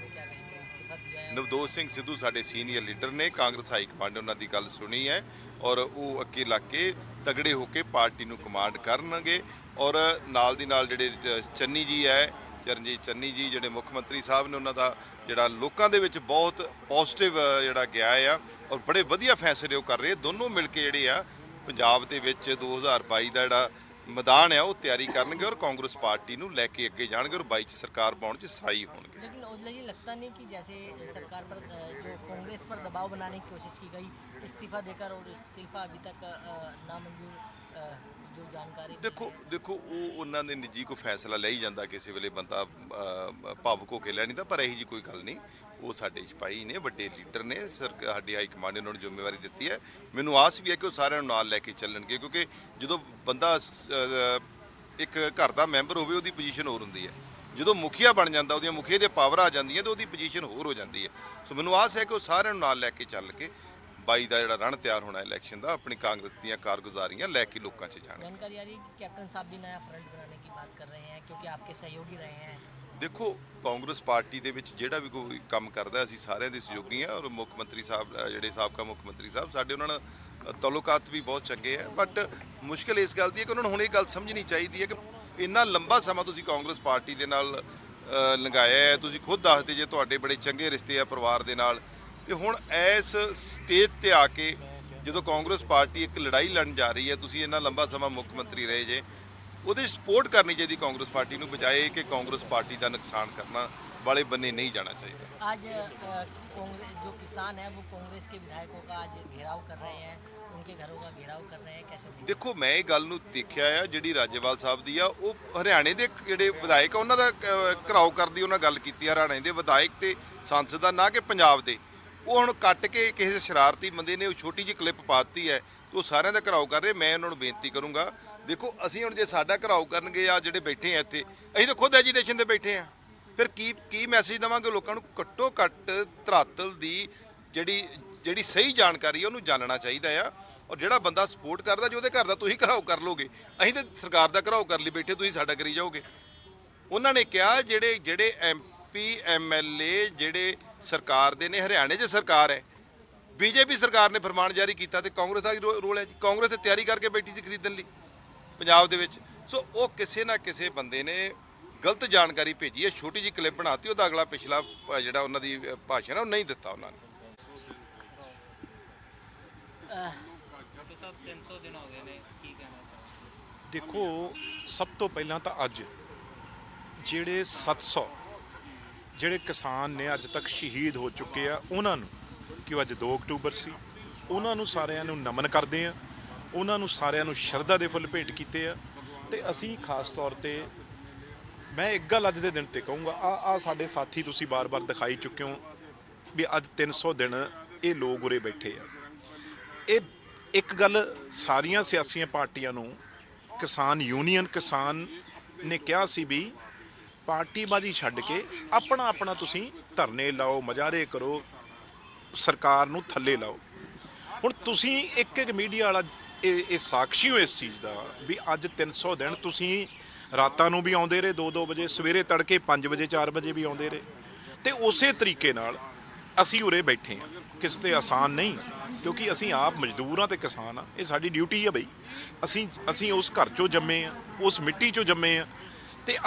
ਨਵਜੋਤ ਸਿੰਘ ਸਿੱਧੂ ਸਾਡੇ ਸੀਨੀਅਰ ਲੀਡਰ ਨੇ, ਕਾਂਗਰਸ ਹਾਈ ਕਮਾਂਡ ਨੇ ਉਹਨਾਂ ਦੀ ਗੱਲ ਸੁਣੀ ਹੈ, ਔਰ ਉਹ ਅੱਗੇ ਲੱਗ ਕੇ ਤਗੜੇ ਹੋ ਕੇ ਪਾਰਟੀ ਨੂੰ ਕਮਾਂਡ ਕਰਨਗੇ। ਔਰ ਨਾਲ ਦੀ ਨਾਲ ਜਿਹੜੇ ਚੰਨੀ ਜੀ ਹੈ, ਚਰਨਜੀਤ ਚੰਨੀ ਜੀ ਜਿਹੜੇ ਮੁੱਖ ਮੰਤਰੀ ਸਾਹਿਬ ਨੇ, ਉਹਨਾਂ ਦਾ ਜਿਹੜਾ ਲੋਕਾਂ ਦੇ ਵਿੱਚ ਬਹੁਤ ਪੋਜ਼ਿਟਿਵ ਜਿਹੜਾ ਗਿਆ ਆ, ਔਰ ਬੜੇ ਵਧੀਆ ਫੈਸਲੇ ਉਹ ਕਰ ਰਹੇ। ਦੋਨੋਂ ਮਿਲ ਕੇ ਜਿਹੜੇ ਆ ਪੰਜਾਬ ਦੇ ਵਿੱਚ 2022 ਦਾ ਜਿਹੜਾ मैदान है वो तैयारी करनगे और कांग्रेस पार्टी नूं लेके अगे जाणगे और 22 सरकार पाउण च सही होणगे। लेकिन उजला जी, लगता नहीं कि जैसे सरकार पर जो कांग्रेस पर दबाव बनाने की कोशिश की गई, इस्तीफा देकर, और इस्तीफा अभी तक नामंजूर जो जानकारी देखो वो उन्होंने निजी कोई फैसला ले ही जाता, किसी वेले बंदा भावुक होकर लै नहीं दा, पर यही जी कोई गल नहीं। वो साडे सिपाही ने, वड्डे लीडर ने, साडी हाई कमांड ने उन्होंने जिम्मेवारी दी है। मैनूं आस भी है कि वो सारिਆਂ ਨੂੰ ਨਾਲ ਲੈ ਕੇ ਚੱਲਣਗੇ, क्योंकि ਜਦੋਂ ਬੰਦਾ ਇੱਕ ਘਰ ਦਾ ਮੈਂਬਰ ਹੋਵੇ ਉਹਦੀ ਪੋਜੀਸ਼ਨ ਹੋਰ ਹੁੰਦੀ ਹੈ, ਜਦੋਂ ਮੁਖੀਆ ਬਣ ਜਾਂਦਾ, ਉਹਦੀਆਂ ਮੁਖੀਏ ਦੇ ਪਾਵਰ ਆ ਜਾਂਦੀਆਂ ਤੇ ਉਹਦੀ ਪੋਜੀਸ਼ਨ ਹੋਰ ਹੋ ਜਾਂਦੀ ਹੈ। ਸੋ ਮੈਨੂੰ ਆਸ ਹੈ ਕਿ ਉਹ ਸਾਰਿਆਂ ਨੂੰ ਨਾਲ ਲੈ ਕੇ ਚੱਲ ਕੇ 22 ਦਾ ਜਿਹੜਾ ਰਣ ਤਿਆਰ ਹੋਣਾ ਇਲੈਕਸ਼ਨ ਦਾ, ਆਪਣੀ ਕਾਂਗਰਸ ਦੀਆਂ ਕਾਰਗੁਜ਼ਾਰੀਆਂ ਲੈ ਕੇ ਲੋਕਾਂ 'ਚ ਜਾਣਗੇ। जानकारी आ रही है कि कैप्टन साहब भी नया फ्रंट बनाने की बात कर रहे हैं, क्योंकि आपके सहयोगी रहे हैं। देखो कांग्रेस पार्टी ਦੇ ਵਿੱਚ ਜਿਹੜਾ ਵੀ ਕੋਈ ਕੰਮ ਕਰਦਾ, ਅਸੀਂ ਸਾਰਿਆਂ ਦੇ ਸਹਿਯੋਗੀ ਹਾਂ, ਔਰ ਮੁੱਖ ਮੰਤਰੀ ਸਾਹਿਬ ਜਿਹੜੇ ਸਾਬਕਾ ਮੁੱਖ ਮੰਤਰੀ ਸਾਹਿਬ ਸਾਡੇ, ਉਹਨਾਂ ਨਾਲ ਤਾਲੁਕਾਤ ਵੀ ਬਹੁਤ ਚੰਗੇ ਹੈ। ਬਟ ਮੁਸ਼ਕਿਲ ਇਸ ਗੱਲ ਦੀ ਹੈ ਕਿ ਉਹਨਾਂ ਨੂੰ ਹੁਣ ਇਹ ਗੱਲ ਸਮਝਣੀ ਚਾਹੀਦੀ ਹੈ ਕਿ ਇੰਨਾ ਲੰਬਾ ਸਮਾਂ ਤੁਸੀਂ ਕਾਂਗਰਸ ਪਾਰਟੀ ਦੇ ਨਾਲ ਲੰਘਾਇਆ ਹੈ, ਤੁਸੀਂ ਖੁਦ ਦੱਸਦੇ ਜੇ ਤੁਹਾਡੇ ਬੜੇ ਚੰਗੇ ਰਿਸ਼ਤੇ ਆ ਪਰਿਵਾਰ ਦੇ ਨਾਲ, ਤੇ ਹੁਣ ਇਸ ਸਟੇਜ ਤੇ ਆ ਕੇ ਜਦੋਂ ਕਾਂਗਰਸ ਪਾਰਟੀ ਇੱਕ ਲੜਾਈ ਲੜਨ ਜਾ ਰਹੀ ਹੈ, ਤੁਸੀਂ ਇੰਨਾ ਲੰਬਾ ਸਮਾਂ ਮੁੱਖ ਮੰਤਰੀ ਰਹੇ ਜੇ, ਉਹਦੀ ਸਪੋਰਟ ਕਰਨੀ ਚਾਹੀਦੀ ਕਾਂग्रेस पार्टी ਨੂੰ, ਬਜਾਏ ਕਿ कांग्रेस पार्टी ਦਾ ਨੁਕਸਾਨ ਕਰਨਾ वाले बने नहीं जाना चाहिए। आज कांग्रेस जो किसान है वो कांग्रेस के विधायकों का आज घेराव कर रहे हैं, उनके घरों का घेराव कर रहे हैं, कैसे? देखो मैं ਇਹ ਗੱਲ ਨੂੰ ਦੇਖਿਆ ਆ, ਜਿਹੜੀ ਰਾਜੇਵਾਲ ਸਾਹਿਬ ਦੀ ਆ, ਉਹ ਹਰਿਆਣੇ ਦੇ ਜਿਹੜੇ ਵਿਧਾਇਕ ਆ ਉਹਨਾਂ ਦਾ ਘਰਾਓ ਕਰਦੀ ਉਹਨਾਂ ਗੱਲ ਕੀਤੀ, ਹਰਿਆਣੇ ਦੇ ਵਿਧਾਇਕ ਤੇ ਸੰਸਦ ਦਾ, ਨਾ ਕਿ ਪੰਜਾਬ ਦੇ। ਉਹ ਹੁਣ ਕੱਟ ਕੇ ਕਿਸੇ ਸ਼ਰਾਰਤੀ ਬੰਦੇ ਨੇ ਉਹ ਛੋਟੀ ਜਿਹੀ ਕਲਿੱਪ ਪਾ ਦਿੱਤੀ ਹੈ, ਉਹ ਸਾਰਿਆਂ ਦਾ ਘਰਾਓ ਕਰ ਰਹੇ। ਮੈਂ ਉਹਨਾਂ ਨੂੰ ਬੇਨਤੀ ਕਰੂੰਗਾ, ਦੇਖੋ ਅਸੀਂ ਹੁਣ ਜੇ ਸਾਡਾ ਘਰਾਓ ਕਰਨਗੇ ਆ ਜਿਹੜੇ ਬੈਠੇ ਆ ਇੱਥੇ, ਅਸੀਂ ਤਾਂ ਖੁਦ ਐਜੀਟੇਸ਼ਨ ਤੇ ਬੈਠੇ ਆ, ਫਿਰ ਕੀ ਮੈਸੇਜ ਦੇਵਾਂਗੇ ਲੋਕਾਂ ਨੂੰ? ਘੱਟੋ ਘੱਟ ਧਰਾਤਲ ਦੀ ਜਿਹੜੀ ਸਹੀ ਜਾਣਕਾਰੀ ਹੈ ਉਹਨੂੰ ਜਾਣਨਾ ਚਾਹੀਦਾ ਆ। ਔਰ ਜਿਹੜਾ ਬੰਦਾ ਸਪੋਰਟ ਕਰਦਾ, ਜੇ ਉਹਦੇ ਘਰ ਦਾ ਤੁਸੀਂ ਘਰਾਓ ਕਰ ਲੋਗੇ, ਅਸੀਂ ਤਾਂ ਸਰਕਾਰ ਦਾ ਘਰਾਓ ਕਰ ਲਈ ਬੈਠੇ, ਤੁਸੀਂ ਸਾਡਾ ਕਰੀ ਜਾਓਗੇ। ਉਹਨਾਂ ਨੇ ਕਿਹਾ ਜਿਹੜੇ MP MP MLA ਜਿਹੜੇ ਸਰਕਾਰ ਦੇ ਨੇ, ਹਰਿਆਣੇ 'ਚ ਸਰਕਾਰ ਹੈ, ਬੀਜੇਪੀ ਸਰਕਾਰ ਨੇ ਫਰਮਾਨ ਜਾਰੀ ਕੀਤਾ ਤੇ ਕਾਂਗਰਸ ਦਾ ਰੋਲ ਹੈ ਜੀ। ਕਾਂਗਰਸ ਤੇ ਤਿਆਰੀ ਕਰਕੇ ਬੈਠੀ ਸੀ ਖਰੀਦਣ ਲਈ ਪੰਜਾਬ ਦੇ ਵਿੱਚ। ਸੋ ਉਹ ਕਿਸੇ ਨਾ ਕਿਸੇ ਬੰਦੇ ਨੇ ਗਲਤ ਜਾਣਕਾਰੀ ਭੇਜੀ ਹੈ, ਛੋਟੀ ਜਿਹੀ ਕਲਿੱਪ ਬਣਾਤੀ, ਉਹਦਾ ਅਗਲਾ ਪਿਛਲਾ ਜਿਹੜਾ ਉਹਨਾਂ ਦੀ ਭਾਸ਼ਣ ਹੈ ਉਹ ਨਹੀਂ ਦਿੱਤਾ ਉਹਨਾਂ ਨੇ। ਡਾਕਟਰ ਸਾਹਿਬ 300 ਦਿਨ ਹੋ ਗਏ ਨੇ, ਕੀ ਕਹਿਣਾ ਚਾਹੁੰਦੇ? ਦੇਖੋ, ਸਭ ਤੋਂ ਪਹਿਲਾਂ ਤਾਂ ਅੱਜ ਜਿਹੜੇ 700 ਜਿਹੜੇ ਕਿਸਾਨ ਨੇ ਅੱਜ ਤੱਕ ਸ਼ਹੀਦ ਹੋ ਚੁੱਕੇ ਆ, ਉਹਨਾਂ ਨੂੰ, ਕਿ ਅੱਜ 2 ਅਕਤੂਬਰ ਸੀ, ਉਹਨਾਂ ਨੂੰ ਸਾਰਿਆਂ ਨੂੰ ਨਮਨ ਕਰਦੇ ਆ, ਉਹਨਾਂ ਨੂੰ ਸਾਰਿਆਂ ਨੂੰ ਸ਼ਰਧਾ ਦੇ ਫੁੱਲ ਭੇਟ ਕੀਤੇ ਆ। ਤੇ ਅਸੀਂ ਖਾਸ ਤੌਰ ਤੇ ਮੈਂ ਇੱਕ ਗੱਲ ਅੱਜ ਦੇ ਦਿਨ ਤੇ ਕਹੂੰਗਾ, ਆ ਸਾਡੇ ਸਾਥੀ ਤੁਸੀਂ ਬਾਰ-ਬਾਰ ਦਿਖਾਈ ਚੁੱਕੇ ਹੋ ਵੀ ਅੱਜ 300 ਦਿਨ ਇਹ ਲੋਕ ਉਰੇ ਬੈਠੇ ਆ। ਇਹ ਇੱਕ ਗੱਲ ਸਾਰੀਆਂ ਸਿਆਸੀਆਂ ਪਾਰਟੀਆਂ ਨੂੰ, ਕਿਸਾਨ ਯੂਨੀਅਨ ਕਿਸਾਨ ਨੇ ਕਿਹਾ ਸੀ ਵੀ ਪਾਰਟੀਬਾਜ਼ੀ ਛੱਡ ਕੇ ਆਪਣਾ ਆਪਣਾ ਤੁਸੀਂ ਧਰਨੇ ਲਾਓ, ਮੁਜ਼ਾਹਰੇ ਕਰੋ, ਸਰਕਾਰ ਨੂੰ ਥੱਲੇ ਲਾਓ। ਹੁਣ ਤੁਸੀਂ ਇੱਕ ਮੀਡੀਆ ਵਾਲਾ ਇਹ ਸਾਖੀ ਹੋ ਇਸ ਚੀਜ਼ ਦਾ ਵੀ ਅੱਜ 300 ਦਿਨ ਤੁਸੀਂ ਰਾਤਾਂ ਨੂੰ ਵੀ ਆਉਂਦੇ ਰਹੇ 2-2 ਵਜੇ, ਸਵੇਰੇ ਤੜਕੇ 5 ਵਜੇ 4 ਵਜੇ ਵੀ ਆਉਂਦੇ ਰਹੇ, ਤੇ ਉਸੇ ਤਰੀਕੇ ਨਾਲ ਅਸੀਂ ਉਰੇ ਬੈਠੇ ਹਾਂ। ਕਿਸੇ ਤੇ ਆਸਾਨ ਨਹੀਂ, ਕਿਉਂਕਿ ਅਸੀਂ ਆਪ ਮਜ਼ਦੂਰਾਂ ਤੇ ਕਿਸਾਨ ਆ, ਇਹ ਸਾਡੀ ਡਿਊਟੀ ਆ ਬਈ। ਅਸੀਂ ਉਸ ਘਰ ਚੋਂ ਜੰਮੇ ਆ, ਉਸ ਮਿੱਟੀ ਚੋਂ ਜੰਮੇ ਆ। ਤੇ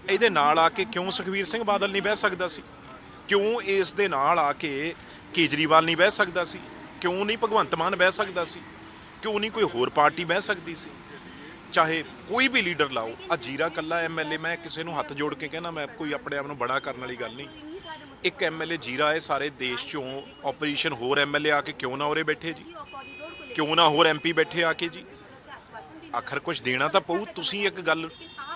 ਇਹਦੇ ਨਾਲ ਆ ਕੇ ਕਿਉਂ ਸੁਖਬੀਰ ਸਿੰਘ ਬਾਦਲ ਨਹੀਂ ਬਹਿ ਸਕਦਾ ਸੀ? ਕਿਉਂ ਇਸ ਦੇ ਨਾਲ ਆ ਕੇ ਕੇਜਰੀਵਾਲ ਨਹੀਂ ਬਹਿ ਸਕਦਾ ਸੀ? ਕਿਉਂ ਨਹੀਂ ਭਗਵੰਤ ਮਾਨ ਬਹਿ ਸਕਦਾ ਸੀ? ਕਿਉਂ ਨਹੀਂ ਕੋਈ ਹੋਰ ਪਾਰਟੀ ਬਹਿ ਸਕਦੀ ਸੀ? ਚਾਹੇ ਕੋਈ ਵੀ ਲੀਡਰ ਲਾਓ। ਆ ਜੀਰਾ ਕੱਲਾ MLA, ਮੈਂ ਕਿਸੇ ਨੂੰ ਹੱਥ ਜੋੜ ਕੇ ਕਹਿਣਾ, ਮੈਂ ਕੋਈ ਆਪਣੇ ਆਪ ਨੂੰ ਬੜਾ ਕਰਨ ਵਾਲੀ ਗੱਲ ਨਹੀਂ। ਇੱਕ MLA ਜੀਰਾ ਹੈ, ਸਾਰੇ ਦੇਸ਼ ਚੋਂ ਆਪਰੇਸ਼ਨ ਹੋਰ MLA ਆ ਕੇ ਕਿਉਂ ਨਾ ਉਰੇ ਬੈਠੇ ਜੀ? ਕਿਉਂ ਨਾ ਹੋਰ MP ਬੈਠੇ ਆ ਕੇ ਜੀ? ਆਖਰ ਕੁਝ ਦੇਣਾ ਤਾਂ ਪਊ। ਤੁਸੀਂ ਇੱਕ ਗੱਲ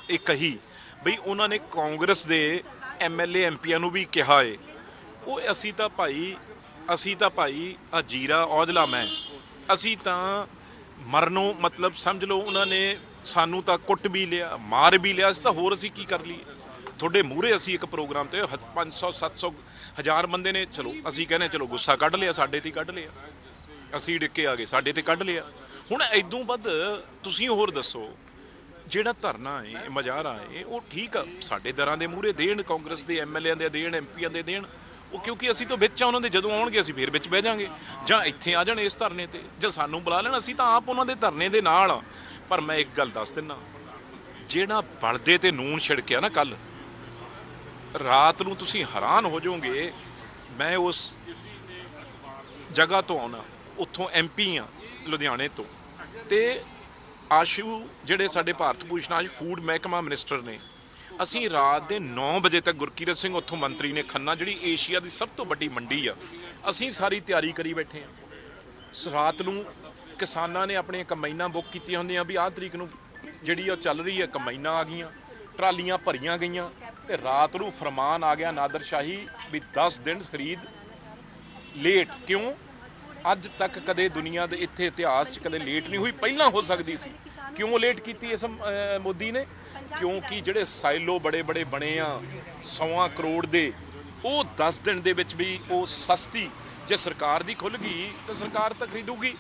ਇਹ ਕਹੀ ਬਈ ਉਹਨਾਂ ਨੇ ਕਾਂਗਰਸ ਦੇ MLA MPਆਂ ਨੂੰ ਵੀ ਕਿਹਾ ਏ, ਉਹ ਅਸੀਂ ਤਾਂ ਭਾਈ ਆ ਜੀਰਾ ਔਜਲਾ, ਮੈਂ ਅਸੀਂ ਤਾਂ ਮਰਨੋਂ ਮਤਲਬ ਸਮਝ ਲਓ ਉਹਨਾਂ ਨੇ ਸਾਨੂੰ ਤਾਂ ਕੁੱਟ ਵੀ ਲਿਆ, ਮਾਰ ਵੀ ਲਿਆ, ਅਸੀਂ ਤਾਂ ਹੋਰ ਅਸੀਂ ਕੀ ਕਰ ਲਈਏ? ਤੁਹਾਡੇ ਮੂਹਰੇ ਅਸੀਂ ਇੱਕ ਪ੍ਰੋਗਰਾਮ ਤੇ 500 700 1000 ਬੰਦੇ ਨੇ, ਚਲੋ ਅਸੀਂ ਕਹਿੰਦੇ ਚਲੋ ਗੁੱਸਾ ਕੱਢ ਲਿਆ, ਸਾਡੇ ਤੇ ਕੱਢ ਲਿਆ, ਅਸੀਂ ਡਿੱਕੇ ਆ ਗਏ, ਸਾਡੇ ਤੇ ਕੱਢ ਲਿਆ। ਹੁਣ ਐਦੋਂ ਵੱਧ ਤੁਸੀਂ ਹੋਰ ਦੱਸੋ। ਜਿਹੜਾ ਧਰਨਾ ਹੈ, ਮੁਜ਼ਾਹਰਾ ਹੈ, ਉਹ ਠੀਕ ਆ, ਸਾਡੇ ਦਰਾਂ ਦੇ ਮੂਹਰੇ ਦੇਣ, ਕਾਂਗਰਸ ਦੇ MLAਆਂ ਦੇ ਦੇਣ, MPਆਂ ਦੇ ਦੇਣ, ਉਹ ਕਿਉਂਕਿ ਅਸੀਂ ਤਾਂ ਵਿੱਚ ਆ ਉਹਨਾਂ ਦੇ, ਜਦੋਂ ਆਉਣਗੇ ਅਸੀਂ ਫਿਰ ਵਿੱਚ ਬਹਿ ਜਾਾਂਗੇ, ਜਾਂ ਇੱਥੇ ਆ ਜਾਣ ਇਸ ਧਰਨੇ ਤੇ, ਜਾਂ ਸਾਨੂੰ ਬੁਲਾ ਲੈਣ, ਅਸੀਂ ਤਾਂ ਆਪ ਉਹਨਾਂ ਦੇ ਧਰਨੇ ਦੇ ਨਾਲ ਆ। ਪਰ ਮੈਂ ਇੱਕ ਗੱਲ ਦੱਸ ਦਿੰਦਾ, ਜਿਹੜਾ ਬਲਦੇ ਤੇ ਨੂਣ ਛਿੜਕਿਆ ਨਾ ਕੱਲ ਰਾਤ ਨੂੰ, ਤੁਸੀਂ ਹੈਰਾਨ ਹੋ ਜਾਓਗੇ। ਮੈਂ ਉਸ ਜਗ੍ਹਾ ਤੋਂ ਆਉਣਾ, ਉੱਥੋਂ MP ਆ ਲੁਧਿਆਣੇ ਤੋਂ, ਤੇ ਆਸ਼ੂ ਜਿਹੜੇ ਸਾਡੇ ਭਾਰਤ ਭੂਸ਼ਣ ਅੱਜ ਫੂਡ ਮਹਿਕਮਾ ਮਿਨਿਸਟਰ ਨੇ, ਅਸੀਂ ਰਾਤ ਦੇ 9 ਵਜੇ ਤੱਕ, ਗੁਰਕੀਰਤ ਸਿੰਘ ਉੱਥੋਂ ਮੰਤਰੀ ਨੇ, ਖੰਨਾ ਜਿਹੜੀ ਏਸ਼ੀਆ ਦੀ ਸਭ ਤੋਂ ਵੱਡੀ ਮੰਡੀ ਆ, ਅਸੀਂ ਸਾਰੀ ਤਿਆਰੀ ਕਰੀ ਬੈਠੇ ਹਾਂ। ਰਾਤ ਨੂੰ ਕਿਸਾਨਾਂ ਨੇ ਆਪਣੀਆਂ ਕੰਬਾਈਨਾਂ ਬੁੱਕ ਕੀਤੀਆਂ ਹੁੰਦੀਆਂ ਵੀ ਆਹ ਤਰੀਕ ਨੂੰ ਜਿਹੜੀ ਉਹ ਚੱਲ ਰਹੀ ਹੈ, ਕੰਬਾਈਨਾਂ ਆ ਗਈਆਂ, ਟਰਾਲੀਆਂ ਭਰੀਆਂ ਗਈਆਂ, ਤੇ ਰਾਤ ਨੂੰ ਫਰਮਾਨ ਆ ਗਿਆ ਨਾਦਰਸ਼ਾਹੀ ਵੀ 10 ਦਿਨ ਖਰੀਦ ਲੇਟ। ਕਿਉਂ? ਅੱਜ ਤੱਕ ਕਦੇ ਦੁਨੀਆ ਦੇ ਇੱਥੇ ਇਤਿਹਾਸ 'ਚ ਕਦੇ ਲੇਟ ਨਹੀਂ ਹੋਈ, ਪਹਿਲਾਂ ਹੋ ਸਕਦੀ ਸੀ। ਕਿਉਂ ਲੇਟ ਕੀਤੀ ਇਸ ਮੋਦੀ ਨੇ? ਕਿਉਂਕਿ ਜਿਹੜੇ ਸਾਈਲੋ ਬੜੇ ਬੜੇ ਬਣੇ ਆ 100 ਕਰੋੜ ਦੇ, ਉਹ 10 ਦਿਨ ਦੇ ਵਿੱਚ ਵੀ ਉਹ ਸਸਤੀ, ਜੇ ਸਰਕਾਰ ਦੀ ਖੁੱਲ ਗਈ ਤਾਂ ਸਰਕਾਰ ਤਾਂ ਖਰੀਦੂਗੀ।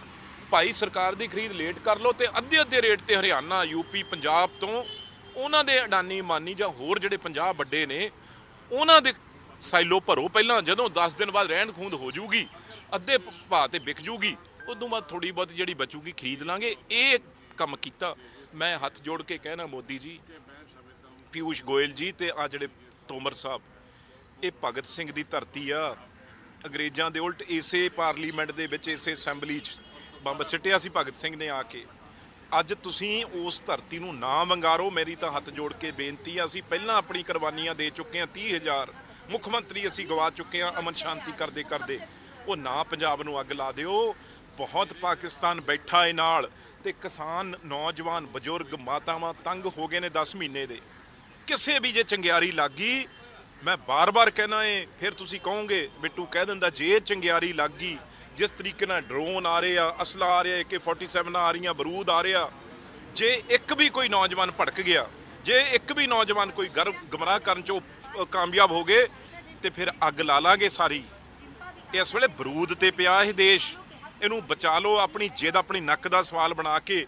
ਭਾਈ ਸਰਕਾਰ ਦੀ ਖਰੀਦ ਲੇਟ ਕਰ ਲਓ ਤੇ ਅੱਧੇ ਰੇਟ ਤੇ ਹਰਿਆਣਾ, UP, ਪੰਜਾਬ ਤੋਂ ਉਹਨਾਂ ਦੇ ਅਡਾਨੀ ਮਾਨੀ ਜਾਂ ਹੋਰ ਜਿਹੜੇ 50 ਵੱਡੇ ਨੇ, ਉਹਨਾਂ ਦੇ ਸਾਈਲੋ ਭਰੋ ਪਹਿਲਾਂ। ਜਦੋਂ 10 ਦਿਨ ਬਾਅਦ ਰਹਿਣ ਖੂੰਦ ਹੋ ਜੂਗੀ, ਅੱਧੇ ਭਾਅ ਤੇ ਵਿਕ ਜੂਗੀ, ਉਦੋਂ ਬਾਅਦ ਥੋੜੀ ਬਹੁਤ ਜਿਹੜੀ ਬਚੂਗੀ ਖਰੀਦ ਲਾਂਗੇ। ਇਹ ਕੰਮ ਕੀਤਾ। ਮੈਂ ਹੱਥ ਜੋੜ ਕੇ ਕਹਿਣਾ, ਮੋਦੀ ਜੀ, ਪਿਊਸ਼ ਗੋਇਲ ਜੀ, ਤੇ ਆ ਜਿਹੜੇ ਤੋਮਰ ਸਾਹਿਬ, ਇਹ ਭਗਤ ਸਿੰਘ ਦੀ ਧਰਤੀ ਆ। ਅੰਗਰੇਜ਼ਾਂ ਦੇ ਉਲਟ ਇਸੇ ਪਾਰਲੀਮੈਂਟ ਦੇ ਵਿੱਚ, ਇਸੇ ਅਸੈਂਬਲੀ 'ਚ ਬੰਬ ਸਿੱਟਿਆ ਸੀ ਭਗਤ ਸਿੰਘ ਨੇ ਆ ਕੇ। ਅੱਜ ਤੁਸੀਂ ਉਸ ਧਰਤੀ ਨੂੰ ਨਾ ਵੰਗਾਰੋ। ਮੇਰੀ ਤਾਂ ਹੱਥ ਜੋੜ ਕੇ ਬੇਨਤੀ ਆ, ਅਸੀਂ ਪਹਿਲਾਂ ਆਪਣੀ ਕੁਰਬਾਨੀਆਂ ਦੇ ਚੁੱਕੇ ਹਾਂ। 30,000 ਮੁੱਖ ਮੰਤਰੀ ਅਸੀਂ ਗਵਾ ਚੁੱਕੇ ਹਾਂ ਅਮਨ ਸ਼ਾਂਤੀ ਕਰਦੇ ਕਰਦੇ। ਉਹ ਨਾ ਪੰਜਾਬ ਨੂੰ ਅੱਗ ਲਾ ਦਿਓ। ਬਹੁਤ ਪਾਕਿਸਤਾਨ ਬੈਠਾ ਏ ਨਾਲ, ਤੇ ਕਿਸਾਨ, ਨੌਜਵਾਨ, ਬਜ਼ੁਰਗ, ਮਾਤਾਵਾਂ ਤੰਗ ਹੋ ਗਏ ਨੇ 10 ਮਹੀਨੇ ਦੇ। ਕਿਸੇ ਵੀ ਜੇ ਚੰਗਿਆਰੀ ਲੱਗ ਗਈ, ਮੈਂ ਬਾਰ-ਬਾਰ ਕਹਿਣਾ ਏ, ਫਿਰ ਤੁਸੀਂ ਕਹੋਗੇ ਬਿੱਟੂ ਕਹਿ ਦਿੰਦਾ, ਜੇ ਚੰਗਿਆਰੀ ਲੱਗ ਗਈ, ਜਿਸ ਤਰੀਕੇ ਨਾਲ ਡਰੋਨ ਆ ਰਹੇ ਆ, ਅਸਲਾ ਆ ਰਿਹਾ, AK-47 ਆ ਰਹੀਆਂ, ਬਰੂਦ ਆ ਰਿਹਾ, ਜੇ ਇੱਕ ਵੀ ਕੋਈ ਨੌਜਵਾਨ ਭੜਕ ਗਿਆ, ਜੇ ਇੱਕ ਵੀ ਨੌਜਵਾਨ ਕੋਈ ਗੁੰਮਰਾਹ ਕਰਨ 'ਚੋਂ ਕਾਮਯਾਬ ਹੋ ਗਏ, ਤੇ ਫਿਰ ਅੱਗ ਲਾ ਲਾਂਗੇ ਸਾਰੀ। ਇਸ ਵੇਲੇ ਬਰੂਦ ਤੇ ਪਿਆ ਇਹ ਦੇਸ਼, ਇਹਨੂੰ ਬਚਾ ਲਓ। ਆਪਣੀ ਜਿੱਦ, ਆਪਣੀ ਨੱਕ ਦਾ ਸਵਾਲ ਬਣਾ ਕੇ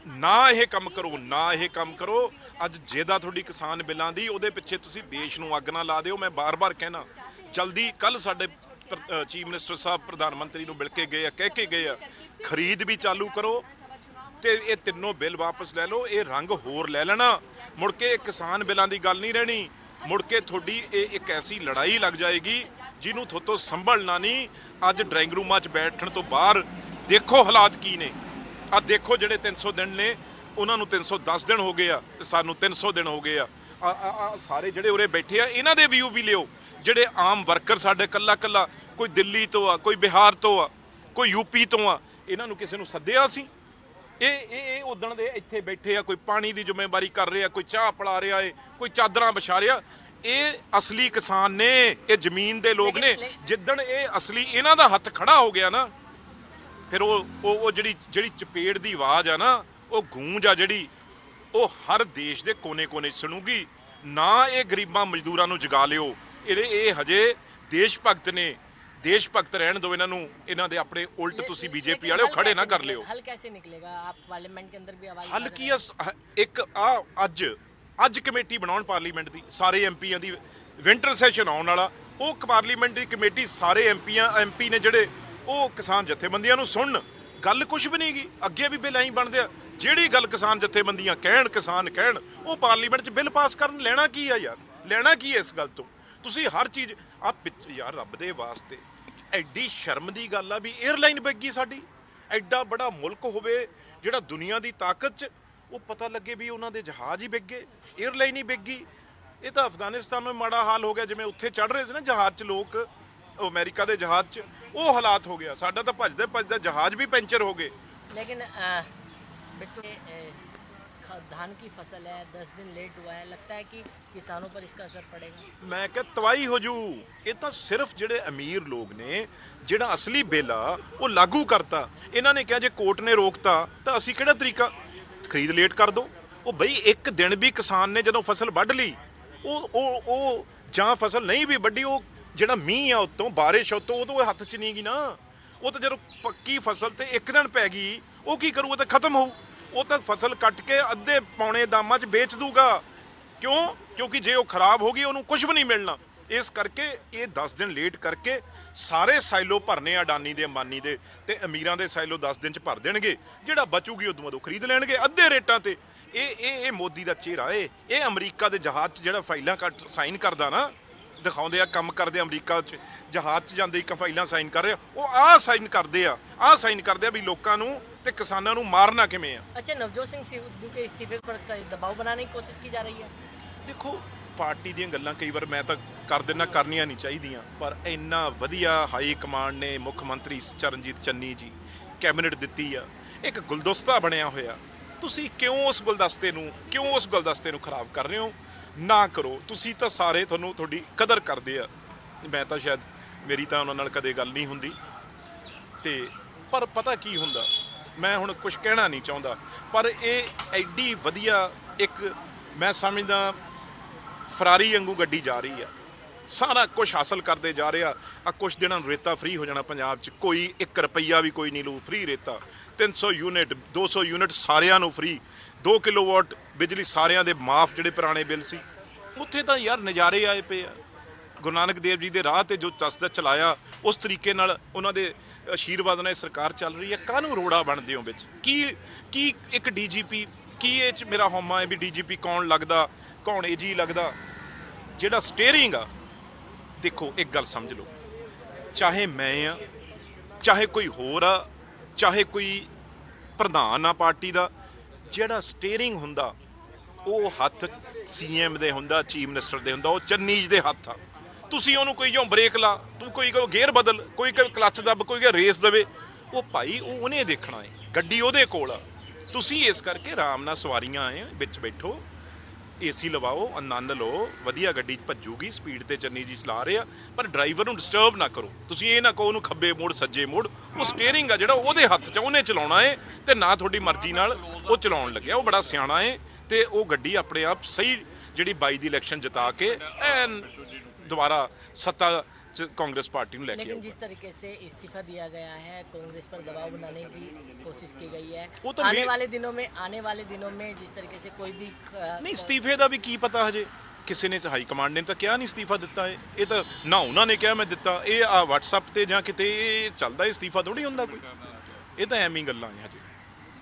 ਨਾ ਇਹ ਕੰਮ ਕਰੋ, ਨਾ ਇਹ ਕੰਮ ਕਰੋ। ਅੱਜ ਜਿਹਦਾ ਤੁਹਾਡੀ ਕਿਸਾਨ ਬਿੱਲਾਂ ਦੀ, ਉਹਦੇ ਪਿੱਛੇ ਤੁਸੀਂ ਦੇਸ਼ ਨੂੰ ਅੱਗ ਨਾ ਲਾ ਦਿਓ। ਮੈਂ ਬਾਰ-ਬਾਰ ਕਹਿਣਾ, ਜਲਦੀ ਕੱਲ ਸਾਡੇ ਚੀਫ ਮਿਨਿਸਟਰ ਸਾਹਿਬ ਪ੍ਰਧਾਨ ਮੰਤਰੀ ਨੂੰ ਮਿਲ ਕੇ ਗਏ ਆ, ਕਹਿ ਕੇ ਗਏ ਆ, ਖਰੀਦ ਵੀ ਚਾਲੂ ਕਰੋ ਤੇ ਇਹ ਤਿੰਨੋਂ ਬਿੱਲ ਵਾਪਸ ਲੈ ਲਓ। ਇਹ ਰੰਗ ਹੋਰ ਲੈ ਲੈਣਾ, ਮੁੜ ਕੇ ਕਿਸਾਨ ਬਿੱਲਾਂ ਦੀ ਗੱਲ ਨਹੀਂ ਰਹਿਣੀ। ਮੁੜ ਕੇ ਤੁਹਾਡੀ ਇਹ ਇੱਕ ਐਸੀ ਲੜਾਈ ਲੱਗ ਜਾਏਗੀ ਜਿਹਨੂੰ ਤੁਹਾਤੋਂ ਸੰਭਲਣਾ ਨਹੀਂ। ਅੱਜ ਡਰਾਇੰਗ ਰੂਮਾਂ 'ਚ ਬੈਠਣ ਤੋਂ ਬਾਹਰ ਦੇਖੋ ਹਾਲਾਤ ਕੀ ਨੇ। ਆ ਦੇਖੋ, ਜਿਹੜੇ 300 ਦਿਨ ਨੇ ਉਹਨਾਂ ਨੂੰ 310 ਦਿਨ ਹੋ ਗਏ ਆ ਤੇ ਸਾਨੂੰ 300 ਦਿਨ ਹੋ ਗਏ ਆ। ਸਾਰੇ ਜਿਹੜੇ ਉਰੇ ਬੈਠੇ ਆ ਇਹਨਾਂ ਦੇ ਵਿਊ ਵੀ ਲਿਓ। ਜਿਹੜੇ ਆਮ ਵਰਕਰ ਸਾਡੇ ਕੱਲਾ ਕੱਲਾ, ਕੋਈ ਦਿੱਲੀ ਤੋਂ ਆ, ਕੋਈ ਬਿਹਾਰ ਤੋਂ ਆ, ਕੋਈ ਯੂਪੀ ਤੋਂ ਆ, ਇਹਨਾਂ ਨੂੰ ਕਿਸੇ ਨੂੰ ਸੱਦਿਆ ਸੀ? ਇਹ ਉਦਣ ਦੇ ਇੱਥੇ ਬੈਠੇ ਆ, ਕੋਈ ਪਾਣੀ ਦੀ ਜ਼ਿੰਮੇਵਾਰੀ ਕਰ ਰਿਹਾ, ਕੋਈ ਚਾਹ ਪਿਲਾ ਰਿਹਾ ਏ, ਕੋਈ ਚਾਦਰਾਂ ਵਿਛਾ ਰਿਹਾ। ਇਹ ਅਸਲੀ ਕਿਸਾਨ ਨੇ, ਇਹ ਜ਼ਮੀਨ ਦੇ ਲੋਕ ਨੇ। ਜਿੱਦਣ ਇਹ ਅਸਲੀ ਇਹਨਾਂ ਦਾ ਹੱਥ ਖੜਾ ਹੋ ਗਿਆ ਨਾ, ਫਿਰ ਉਹ ਜਿਹੜੀ ਚਪੇੜ ਦੀ ਆਵਾਜ਼ ਆ ਨਾ, ਉਹ ਗੂੰਜ ਆ ਜਿਹੜੀ, ਉਹ ਹਰ ਦੇਸ਼ ਦੇ ਕੋਨੇ-ਕੋਨੇ ਸੁਣੂਗੀ। ਨਾ ਇਹ ਗਰੀਬਾਂ ਮਜ਼ਦੂਰਾਂ ਨੂੰ ਜਗਾ ਲਿਓ। ਇਹ ਹਜੇ ਦੇਸ਼ ਭਗਤ ਨੇ, ਦੇਸ਼ ਭਗਤ ਰਹਿਣ ਦਿਓ ਇਹਨਾਂ ਨੂੰ। ਇਹਨਾਂ ਦੇ ਆਪਣੇ ਉਲਟ ਤੁਸੀਂ ਬੀਜੇਪੀ ਵਾਲੇ ਖੜੇ ਨਾ ਕਰ ਲਿਓ। हल कैसे निकलेगा? आप पार्लियामेंट के अंदर भी आवाज ਹੱਲ ਕੀ ਆ? ਇੱਕ ਅੱਜ ਕਮੇਟੀ ਬਣਾਉਣ ਪਾਰਲੀਮੈਂਟ ਦੀ, ਸਾਰੇ ਐਮਪੀਆਂ ਦੀ। ਵਿੰਟਰ ਸੈਸ਼ਨ ਆਉਣ ਵਾਲਾ, ਉਹ ਪਾਰਲੀਮੈਂਟ ਦੀ ਕਮੇਟੀ ਸਾਰੇ ਐਮਪੀ ਨੇ ਜਿਹੜੇ, ਉਹ ਕਿਸਾਨ ਜਥੇਬੰਦੀਆਂ ਨੂੰ ਸੁਣਨ। ਗੱਲ ਕੁਝ ਵੀ ਨਹੀਂ ਗੀ, ਅੱਗੇ ਵੀ ਬਿੱਲ ਐਂ ਬਣਦੇ ਆ। ਜਿਹੜੀ ਗੱਲ ਕਿਸਾਨ ਜਥੇਬੰਦੀਆਂ ਕਹਿਣ, ਕਿਸਾਨ ਕਹਿਣ, ਉਹ ਪਾਰਲੀਮੈਂਟ 'ਚ ਬਿੱਲ ਪਾਸ ਕਰਨ। ਲੈਣਾ ਕੀ ਆ ਯਾਰ? ਲੈਣਾ ਕੀ ਹੈ ਇਸ ਗੱਲ ਤੋਂ? ਤੁਸੀਂ ਹਰ ਚੀਜ਼ ਯਾਰ ਰੱਬ ਦੇ ਵਾਸਤੇ, ਐਡੀ ਸ਼ਰਮ ਦੀ ਗੱਲ ਆ ਵੀ 에ਅਰਲਾਈਨ ਵਿਕ ਗਈ ਸਾਡੀ। ਐਡਾ ਬੜਾ ਮੁਲਕ ਹੋਵੇ ਜਿਹੜਾ ਦੁਨੀਆ ਦੀ ਤਾਕਤ 'ਚ, ਉਹ ਪਤਾ ਲੱਗੇ ਵੀ ਉਹਨਾਂ ਦੇ ਜਹਾਜ਼ ਹੀ ਵਿਕ ਗਏ, 에ਅਰਲਾਈਨ ਹੀ ਵਿਕ ਗਈ। ਇਹ ਤਾਂ ਅਫਗਾਨਿਸਤਾਨ ਵਿੱਚ ਮਾੜਾ ਹਾਲ ਹੋ ਗਿਆ, ਜਿਵੇਂ ਉੱਥੇ ਚੜ੍ਹ ਰਹੇ ਸੀ ਨਾ ਜਹਾਜ਼ 'ਚ ਲੋਕ, ਅਮਰੀਕਾ ਦੇ ਜਹਾਜ਼ 'ਚ, ਉਹ ਹਾਲਾਤ ਹੋ ਗਿਆ। ਸਾਡਾ ਤਾਂ ਭੱਜਦੇ ਭੱਜਦੇ ਜਹਾਜ਼ ਵੀ ਪੈਂਚਰ ਹੋ ਗਏ। लेकिन बिट्टू धान की फसल है, 10 दिन लेट हुआ है, लगता है कि किसानों पर इसका असर पड़ेगा? ਮੈਂ ਕਿਹਾ ਤਬਾਹੀ ਹੋ ਜੂ। ਇਹ ਤਾਂ ਸਿਰਫ ਜਿਹੜੇ ਅਮੀਰ ਲੋਕ ਨੇ, ਜਿਹੜਾ ਅਸਲੀ ਬਿੱਲ ਆ ਉਹ ਲਾਗੂ ਕਰਤਾ। ਇਹਨਾਂ ਨੇ ਕਿਹਾ ਜੇ ਕੋਰਟ ਨੇ ਰੋਕਤਾ ਤਾਂ ਅਸੀਂ ਕਿਹੜਾ ਤਰੀਕਾ, ਖਰੀਦ ਲੇਟ ਕਰ ਦੋ। ਉਹ ਬਈ ਇੱਕ ਦਿਨ ਵੀ ਕਿਸਾਨ ਨੇ ਜਦੋਂ ਫਸਲ ਵੱਢ ਲਈ, ਉਹ ਜਾਂ ਫਸਲ ਨਹੀਂ ਵੀ ਵੱਢੀ, ਉਹ ਜਿਹੜਾ ਮੀਂਹ ਆ ਉੱਤੋਂ, ਬਾਰਿਸ਼ ਉੱਤੋਂ, ਉਦੋਂ ਹੱਥ 'ਚ ਨਹੀਂ ਗਈ ਨਾ। ਉਹ ਤਾਂ ਜਦੋਂ ਪੱਕੀ ਫਸਲ ਤੇ ਇੱਕ ਦਿਨ ਪੈ ਗਈ, ਉਹ ਕੀ ਕਰੂ? ਉਹ ਤਾਂ ਖਤਮ ਹੋਊ। ਉਹ ਤਾਂ ਫਸਲ ਕੱਟ ਕੇ ਅੱਧੇ ਪੌਣੇ ਦਾਮਾਂ 'ਚ ਵੇਚ ਦੂਗਾ। ਕਿਉਂਕਿ ਜੇ ਉਹ ਖਰਾਬ ਹੋ ਗਈ, ਉਹਨੂੰ ਕੁਝ ਵੀ ਨਹੀਂ ਮਿਲਣਾ। ਇਸ ਕਰਕੇ ਇਹ 10 ਦਿਨ ਲੇਟ ਕਰਕੇ ਸਾਰੇ ਸਾਈਲੋ ਭਰਨੇ ਆ, ਅਡਾਨੀ ਦੇ, ਅੰਬਾਨੀ ਦੇ ਤੇ ਅਮੀਰਾਂ ਦੇ ਸਾਈਲੋ 10 ਦਿਨ 'ਚ ਭਰ ਦੇਣਗੇ। ਜਿਹੜਾ ਬਚੂਗੀ ਉਦੋਂ ਖਰੀਦ ਲੈਣਗੇ ਅੱਧੇ ਰੇਟਾਂ ਤੇ। ਇਹ ਮੋਦੀ ਦਾ ਚਿਹਰਾ ਏ। ਇਹ ਅਮਰੀਕਾ ਦੇ ਜਹਾਜ਼ 'ਚ ਜਿਹੜਾ ਫਾਈਲਾਂ ਸਾਈਨ ਕਰਦਾ ਨਾ, ਦਿਖਾਉਂਦੇ ਆ ਕੰਮ ਕਰਦੇ ਅਮਰੀਕਾ 'ਚ, ਜਹਾਜ਼ 'ਚ ਜਾਂਦੇ ਇੱਕ ਫਾਈਲਾਂ ਸਾਈਨ ਕਰ ਰਿਹਾ, ਉਹ ਆਹ ਸਾਈਨ ਕਰਦੇ ਆ ਵੀ ਲੋਕਾਂ ਨੂੰ ਤੇ ਕਿਸਾਨਾਂ ਨੂੰ ਮਾਰਨਾ ਕਿਵੇਂ ਆ। अच्छा, नवजोत सिंह सिद्धू के इस्तीफे पर दबाव बनाने की कोशिश की जा रही है? ਦੇਖੋ, ਪਾਰਟੀ ਦੀਆਂ ਗੱਲਾਂ ਕਈ ਵਾਰ ਮੈਂ ਤਾਂ ਕਰ ਦਿੰਦਾ, ਕਰਨੀਆਂ ਨਹੀਂ ਚਾਹੀਦੀਆਂ, ਪਰ ਇੰਨਾ ਵਧੀਆ ਹਾਈ ਕਮਾਂਡ ਨੇ, ਮੁੱਖ ਮੰਤਰੀ ਚਰਨਜੀਤ ਚੰਨੀ ਜੀ, ਕੈਬਨਿਟ ਦਿੱਤੀ ਆ, ਇੱਕ ਗੁਲਦਸਤਾ ਬਣਿਆ ਹੋਇਆ। ਤੁਸੀਂ ਕਿਉਂ ਉਸ ਗੁਲਦਸਤੇ ਨੂੰ ਖਰਾਬ ਕਰ ਰਹੇ ਹੋ? ਨਾ ਕਰੋ। ਤੁਸੀਂ ਤਾਂ ਸਾਰੇ, ਤੁਹਾਡੀ ਕਦਰ ਕਰਦੇ ਆ। ਮੈਂ ਤਾਂ ਸ਼ਾਇਦ, ਮੇਰੀ ਤਾਂ ਉਹਨਾਂ ਨਾਲ ਕਦੇ ਗੱਲ ਨਹੀਂ ਹੁੰਦੀ, ਤੇ ਪਰ ਪਤਾ ਕੀ ਹੁੰਦਾ, ਮੈਂ ਹੁਣ ਕੁਝ ਕਹਿਣਾ ਨਹੀਂ ਚਾਹੁੰਦਾ, ਪਰ ਇਹ ਐਡੀ ਵਧੀਆ ਇੱਕ, ਮੈਂ ਸਮਝਦਾ ਫਰਾਰੀ ਵਾਂਗੂ ਗੱਡੀ ਜਾ ਰਹੀ ਆ, ਸਾਰਾ ਕੁਝ ਹਾਸਲ ਕਰਦੇ ਜਾ ਰਿਹਾ। ਆ ਕੁਝ ਦਿਨਾਂ ਨੂੰ ਰੇਤਾ ਫ੍ਰੀ ਹੋ ਜਾਣਾ ਪੰਜਾਬ 'ਚ, ਕੋਈ 1 ਰੁਪਈਆ ਵੀ ਕੋਈ ਨਹੀਂ ਲਊ, ਫ੍ਰੀ ਰੇਤਾ। 300 ਯੂਨਿਟ 200 ਯੂਨਿਟ ਸਾਰਿਆਂ ਨੂੰ ਫ੍ਰੀ। 2 ਕਿਲੋਵਾਟ ਬਿਜਲੀ ਸਾਰਿਆਂ ਦੇ ਮਾਫ, ਜਿਹੜੇ ਪੁਰਾਣੇ ਬਿੱਲ ਸੀ। ਉੱਥੇ ਤਾਂ ਯਾਰ ਨਜ਼ਾਰੇ ਆਏ ਪਏ ਆ। ਗੁਰੂ ਨਾਨਕ ਦੇਵ ਜੀ ਦੇ ਰਾਹ ਤੇ ਜੋ ਤਸਦਾ ਚਲਾਇਆ, ਉਸ ਤਰੀਕੇ ਨਾਲ ਉਹਨਾਂ ਦੇ ਆਸ਼ੀਰਵਾਦ ਨਾਲ ਸਰਕਾਰ ਚੱਲ ਰਹੀ ਹੈ। ਕਾਹਨੂੰ ਰੋੜਾ ਬਣਦੇ ਹੋ ਵਿੱਚ? ਕੀ ਇੱਕ ਡੀਜੀਪੀ, ਕੀ ਇਹ 'ਚ ਮੇਰਾ ਹਉਮਾ ਹੈ ਵੀ ਡੀਜੀਪੀ ਕੌਣ ਲੱਗਦਾ, ਕੌਣ ਏਜੀ ਲੱਗਦਾ? ਜਿਹੜਾ ਸਟੀਅਰਿੰਗ ਆ, ਦੇਖੋ ਇੱਕ ਗੱਲ ਸਮਝ ਲਓ, ਚਾਹੇ ਮੈਂ ਆ, ਚਾਹੇ ਕੋਈ ਹੋਰ ਆ, ਚਾਹੇ ਕੋਈ ਪ੍ਰਧਾਨ ਆ ਪਾਰਟੀ ਦਾ, ਜਿਹੜਾ ਸਟੀਅਰਿੰਗ ਹੁੰਦਾ ਉਹ ਹੱਥ ਸੀਐਮ ਦੇ ਹੁੰਦਾ, ਚੀਫ ਮਿਨਿਸਟਰ ਦੇ ਹੁੰਦਾ, ਉਹ ਚੰਨੀ ਜੀ ਦੇ ਹੱਥ ਆ। ਤੁਸੀਂ ਉਹਨੂੰ ਕੋਈ ਜੋ ਬ੍ਰੇਕ ਲਾ, ਤੂੰ ਕੋਈ ਗੇਅਰ ਬਦਲ, ਕੋਈ ਕਲੱਚ ਦੱਬ, ਕੋਈ ਰੇਸ ਦੇਵੇ, ਉਹ ਭਾਈ ਉਹਨੇ ਦੇਖਣਾ ਹੈ, ਗੱਡੀ ਉਹਦੇ ਕੋਲ ਆ। ਤੁਸੀਂ ਇਸ ਕਰਕੇ ਆਰਾਮ ਨਾਲ ਸਵਾਰੀਆਂ ਆਏ ਵਿੱਚ ਬੈਠੋ, ਏਸੀ ਲਵਾਓ, ਆਨੰਦ ਲਓ, ਵਧੀਆ ਗੱਡੀ ਭੱਜੂਗੀ, ਸਪੀਡ ਤੇ ਚੰਨੀ ਜੀ ਚਲਾ ਰਹੇ ਆ, ਪਰ ਡਰਾਈਵਰ ਨੂੰ ਡਿਸਟਰਬ ਨਾ ਕਰੋ। ਤੁਸੀਂ ਇਹ ਨਾ ਕਹੋ ਉਹਨੂੰ ਖੱਬੇ ਮੋੜ ਸੱਜੇ ਮੋੜ, ਉਹ ਸਟੀਅਰਿੰਗ ਆ ਜਿਹੜਾ ਉਹਦੇ ਹੱਥ 'ਚ, ਉਹਨੇ ਚਲਾਉਣਾ ਹੈ, ਤੇ ਨਾ ਤੁਹਾਡੀ ਮਰਜ਼ੀ ਨਾਲ ਉਹ ਚਲਾਉਣ ਲੱਗਿਆ। ਉਹ ਬੜਾ ਸਿਆਣਾ ਹੈ, ਤੇ ਉਹ ਗੱਡੀ ਆਪਣੇ ਆਪ ਸਹੀ, ਜਿਹੜੀ 22 ਦੀ ਇਲੈਕਸ਼ਨ ਜਿਤਾ ਕੇ ਐਨ ਦੁਬਾਰਾ ਸੱਤਾ ਚ ਕਾਂਗਰਸ ਪਾਰਟੀ ਨੂੰ ਲੈ ਕੇ लेकिन ਆਊਗਾ। जिस तरीके से इस्तीफा दिया गया है, कांग्रेस पर दबाव बनाने की कोशिश की गई है, वो तो आने मे- वाले दिनों में जिस तरीके से कोई भी ਨਹੀਂ ਅਸਤੀਫੇ ਦਾ ਵੀ ਕੀ ਪਤਾ ਹਜੇ, ਕਿਸੇ ਨੇ ਹਾਈ ਕਮਾਂਡ ਨੇ ਤਾਂ ਕਿਹਾ ਨਹੀਂ ਅਸਤੀਫਾ ਦਿੱਤਾ ਹੈ, ਇਹ ਤਾਂ ਨਾ ਉਹਨਾਂ ਨੇ ਕਿਹਾ ਮੈਂ ਦਿੱਤਾ, ਇਹ ਆ WhatsApp ਤੇ ਜਾਂ ਕਿਤੇ ਇਹ ਚੱਲਦਾ, ਅਸਤੀਫਾ ਥੋੜੀ ਹੁੰਦਾ ਕੋਈ, ਇਹ ਤਾਂ ਐਵੇਂ ਹੀ ਗੱਲਾਂ ਨੇ ਹਜੇ।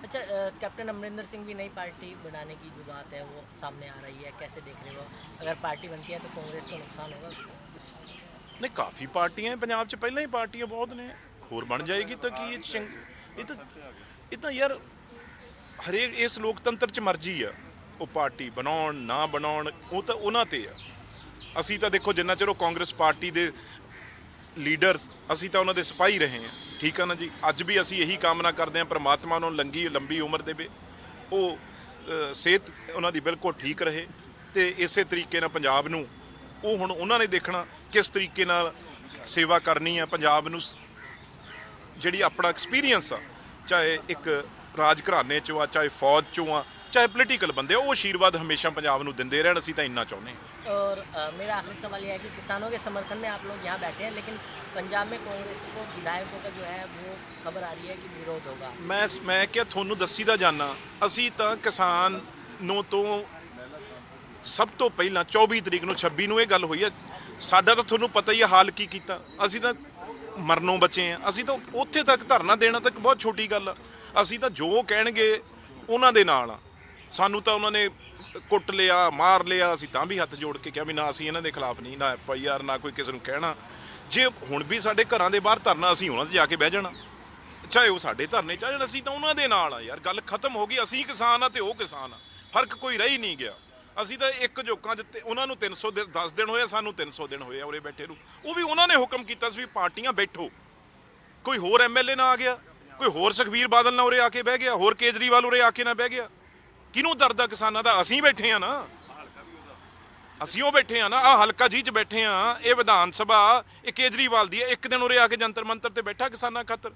अच्छा, कैप्टन अमरिंदर सिंह भी नई पार्टी बनाने की जो बात है वो सामने आ रही है, कैसे देख रहे हो? अगर पार्टी बनती है तो कांग्रेस को नुकसान होगा उसको? ਨਹੀਂ ਕਾਫੀ ਪਾਰਟੀਆਂ ਪੰਜਾਬ 'ਚ ਪਹਿਲਾਂ ਹੀ ਪਾਰਟੀਆਂ ਬਹੁਤ ਨੇ, ਹੋਰ ਬਣ ਜਾਏਗੀ ਤਾਂ ਕੀ ਇਹ ਤਾਂ ਯਾਰ ਹਰੇਕ ਇਸ ਲੋਕਤੰਤਰ 'ਚ ਮਰਜ਼ੀ ਆ, ਉਹ ਪਾਰਟੀ ਬਣਾਉਣ ਨਾ ਬਣਾਉਣ ਉਹ ਤਾਂ ਉਹਨਾਂ ਤੇ ਆ। ਅਸੀਂ ਤਾਂ ਦੇਖੋ ਜਿੰਨਾ ਚਿਰ ਉਹ ਕਾਂਗਰਸ ਪਾਰਟੀ ਦੇ ਲੀਡਰ, ਅਸੀਂ ਤਾਂ ਉਹਨਾਂ ਦੇ ਸਿਪਾਹੀ ਰਹੇ ਹਾਂ, ਠੀਕ ਆ ਨਾ ਜੀ। ਅੱਜ ਵੀ ਅਸੀਂ ਇਹੀ ਕਾਮਨਾ ਕਰਦੇ ਹਾਂ ਪ੍ਰਮਾਤਮਾ ਉਹਨਾਂ ਨੂੰ ਲੰਬੀ ਉਮਰ ਦੇਵੇ, ਉਹ ਸਿਹਤ ਉਹਨਾਂ ਦੀ ਬਿਲਕੁਲ ਠੀਕ ਰਹੇ, ਤੇ ਇਸੇ ਤਰੀਕੇ ਨਾਲ ਪੰਜਾਬ ਨੂੰ ਉਹ ਹੁਣ ਉਹਨਾਂ ਨੇ ਦੇਖਣਾ ਕਿਸ ਤਰੀਕੇ ਨਾਲ ਸੇਵਾ ਕਰਨੀ ਆ ਪੰਜਾਬ ਨੂੰ। ਜਿਹੜੀ ਆਪਣਾ ਐਕਸਪੀਰੀਅੰਸ ਆ, ਚਾਹੇ ਇੱਕ ਰਾਜ ਘਰਾਣੇ 'ਚੋਂ ਆ, ਚਾਹੇ ਫੌਜ 'ਚੋਂ ਆ, ਚਾਹੇ ਪੋਲੀਟੀਕਲ ਬੰਦੇ, ਉਹ ਆਸ਼ੀਰਵਾਦ ਹਮੇਸ਼ਾ ਪੰਜਾਬ ਨੂੰ ਦਿੰਦੇ ਰਹਿਣ, ਅਸੀਂ ਤਾਂ ਇੰਨਾ ਚਾਹੁੰਦੇ ਹਾਂ। और मेरा आखिरी सवाल यह है कि किसानों के समर्थन में आप लोग यहाँ बैठे हैं, लेकिन पंजाब में कांग्रेस को विधायकों का जो है वो खबर आ रही है कि विरोध होगा। ਮੈਂ ਕਿਹਾ ਤੁਹਾਨੂੰ ਦੱਸੀ ਦਾ ਜਾਨਾ, ਅਸੀਂ ਤਾਂ ਕਿਸਾਨ ਨੂੰ ਤੋਂ ਸਭ ਤੋਂ ਪਹਿਲਾਂ 24 ਤਰੀਕ ਨੂੰ 26 ਨੂੰ ਇਹ ਗੱਲ ਹੋਈ ਹੈ, ਸਾਡਾ ਤਾਂ ਤੁਹਾਨੂੰ ਪਤਾ ਹੀ ਹੈ ਹਾਲ ਕੀ ਕੀਤਾ, ਅਸੀਂ ਤਾਂ ਮਰਨੋਂ ਬਚੇ ਆ, ਅਸੀਂ ਤਾਂ ਉੱਥੇ ਤੱਕ ਧਰਨਾ ਦੇਣਾ ਤੱਕ ਬਹੁਤ ਛੋਟੀ ਗੱਲ ਆ, ਅਸੀਂ ਤਾਂ ਜੋ ਕਹਿਣਗੇ ਉਹਨਾਂ ਦੇ ਨਾਲ ਆ। ਸਾਨੂੰ ਤਾਂ ਉਹਨਾਂ ਨੇ ਕੁੱਟ ਲਿਆ, ਮਾਰ ਲਿਆ, ਅਸੀਂ ਤਾਂ ਵੀ ਹੱਥ ਜੋੜ ਕੇ ਕਿਹਾ ਵੀ ਨਾ ਅਸੀਂ ਇਹਨਾਂ ਦੇ ਖਿਲਾਫ ਨਹੀਂ, ਨਾ FIR, ਨਾ ਕੋਈ ਕਿਸੇ ਨੂੰ ਕਹਿਣਾ। ਜੇ ਹੁਣ ਵੀ ਸਾਡੇ ਘਰਾਂ ਦੇ ਬਾਹਰ ਧਰਨਾ, ਅਸੀਂ ਉਹਨਾਂ 'ਤੇ ਜਾ ਕੇ ਬਹਿ ਜਾਣਾ, ਚਾਹੇ ਉਹ ਸਾਡੇ ਧਰਨੇ ਚਾਹ ਜਾਣ, ਅਸੀਂ ਤਾਂ ਉਹਨਾਂ ਦੇ ਨਾਲ ਆ ਯਾਰ, ਗੱਲ ਖਤਮ ਹੋ ਗਈ। ਅਸੀਂ ਕਿਸਾਨ ਆ ਤੇ ਉਹ ਕਿਸਾਨ ਆ, ਫਰਕ ਕੋਈ ਰਹਿ ਹੀ ਨਹੀਂ ਗਿਆ। ਅਸੀਂ ਤਾਂ ਇੱਕ ਜੋਕਾਂ ਦਿੱਤੇ, ਉਹਨਾਂ ਨੂੰ 310 ਦਿਨ ਹੋਏ, ਸਾਨੂੰ 300 ਦਿਨ ਹੋਏ ਆ ਉਰੇ ਬੈਠੇ ਨੂੰ। ਉਹ ਵੀ ਉਹਨਾਂ ਨੇ ਹੁਕਮ ਕੀਤਾ ਸੀ ਵੀ ਪਾਰਟੀਆਂ ਬੈਠੋ, ਕੋਈ ਹੋਰ MLA ਨਾ ਆ ਗਿਆ, ਕੋਈ ਹੋਰ ਸੁਖਬੀਰ ਬਾਦਲ ਨਾ ਉਰੇ ਆ ਕੇ ਬਹਿ ਗਿਆ, ਹੋਰ ਕੇਜਰੀਵਾਲ ਉਰੇ ਆ ਕੇ ਨਾ ਬਹਿ ਗਿਆ। ਕਿਹਨੂੰ ਦਰਦ ਆ ਕਿਸਾਨਾਂ ਦਾ? ਅਸੀਂ ਬੈਠੇ ਆ ਨਾ, ਅਸੀਂ ਉਹ ਬੈਠੇ ਆ ਨਾ, ਆਹ ਹਲਕਾ ਜੀ 'ਚ ਬੈਠੇ ਆ, ਇਹ ਵਿਧਾਨ ਸਭਾ ਇਹ ਕੇਜਰੀਵਾਲ ਦੀ ਹੈ। ਇੱਕ ਦਿਨ ਉਰੇ ਆ ਕੇ ਜੰਤਰ ਮੰਤਰ ਤੇ ਬੈਠਾ ਕਿਸਾਨਾਂ ਖਾਤਰ,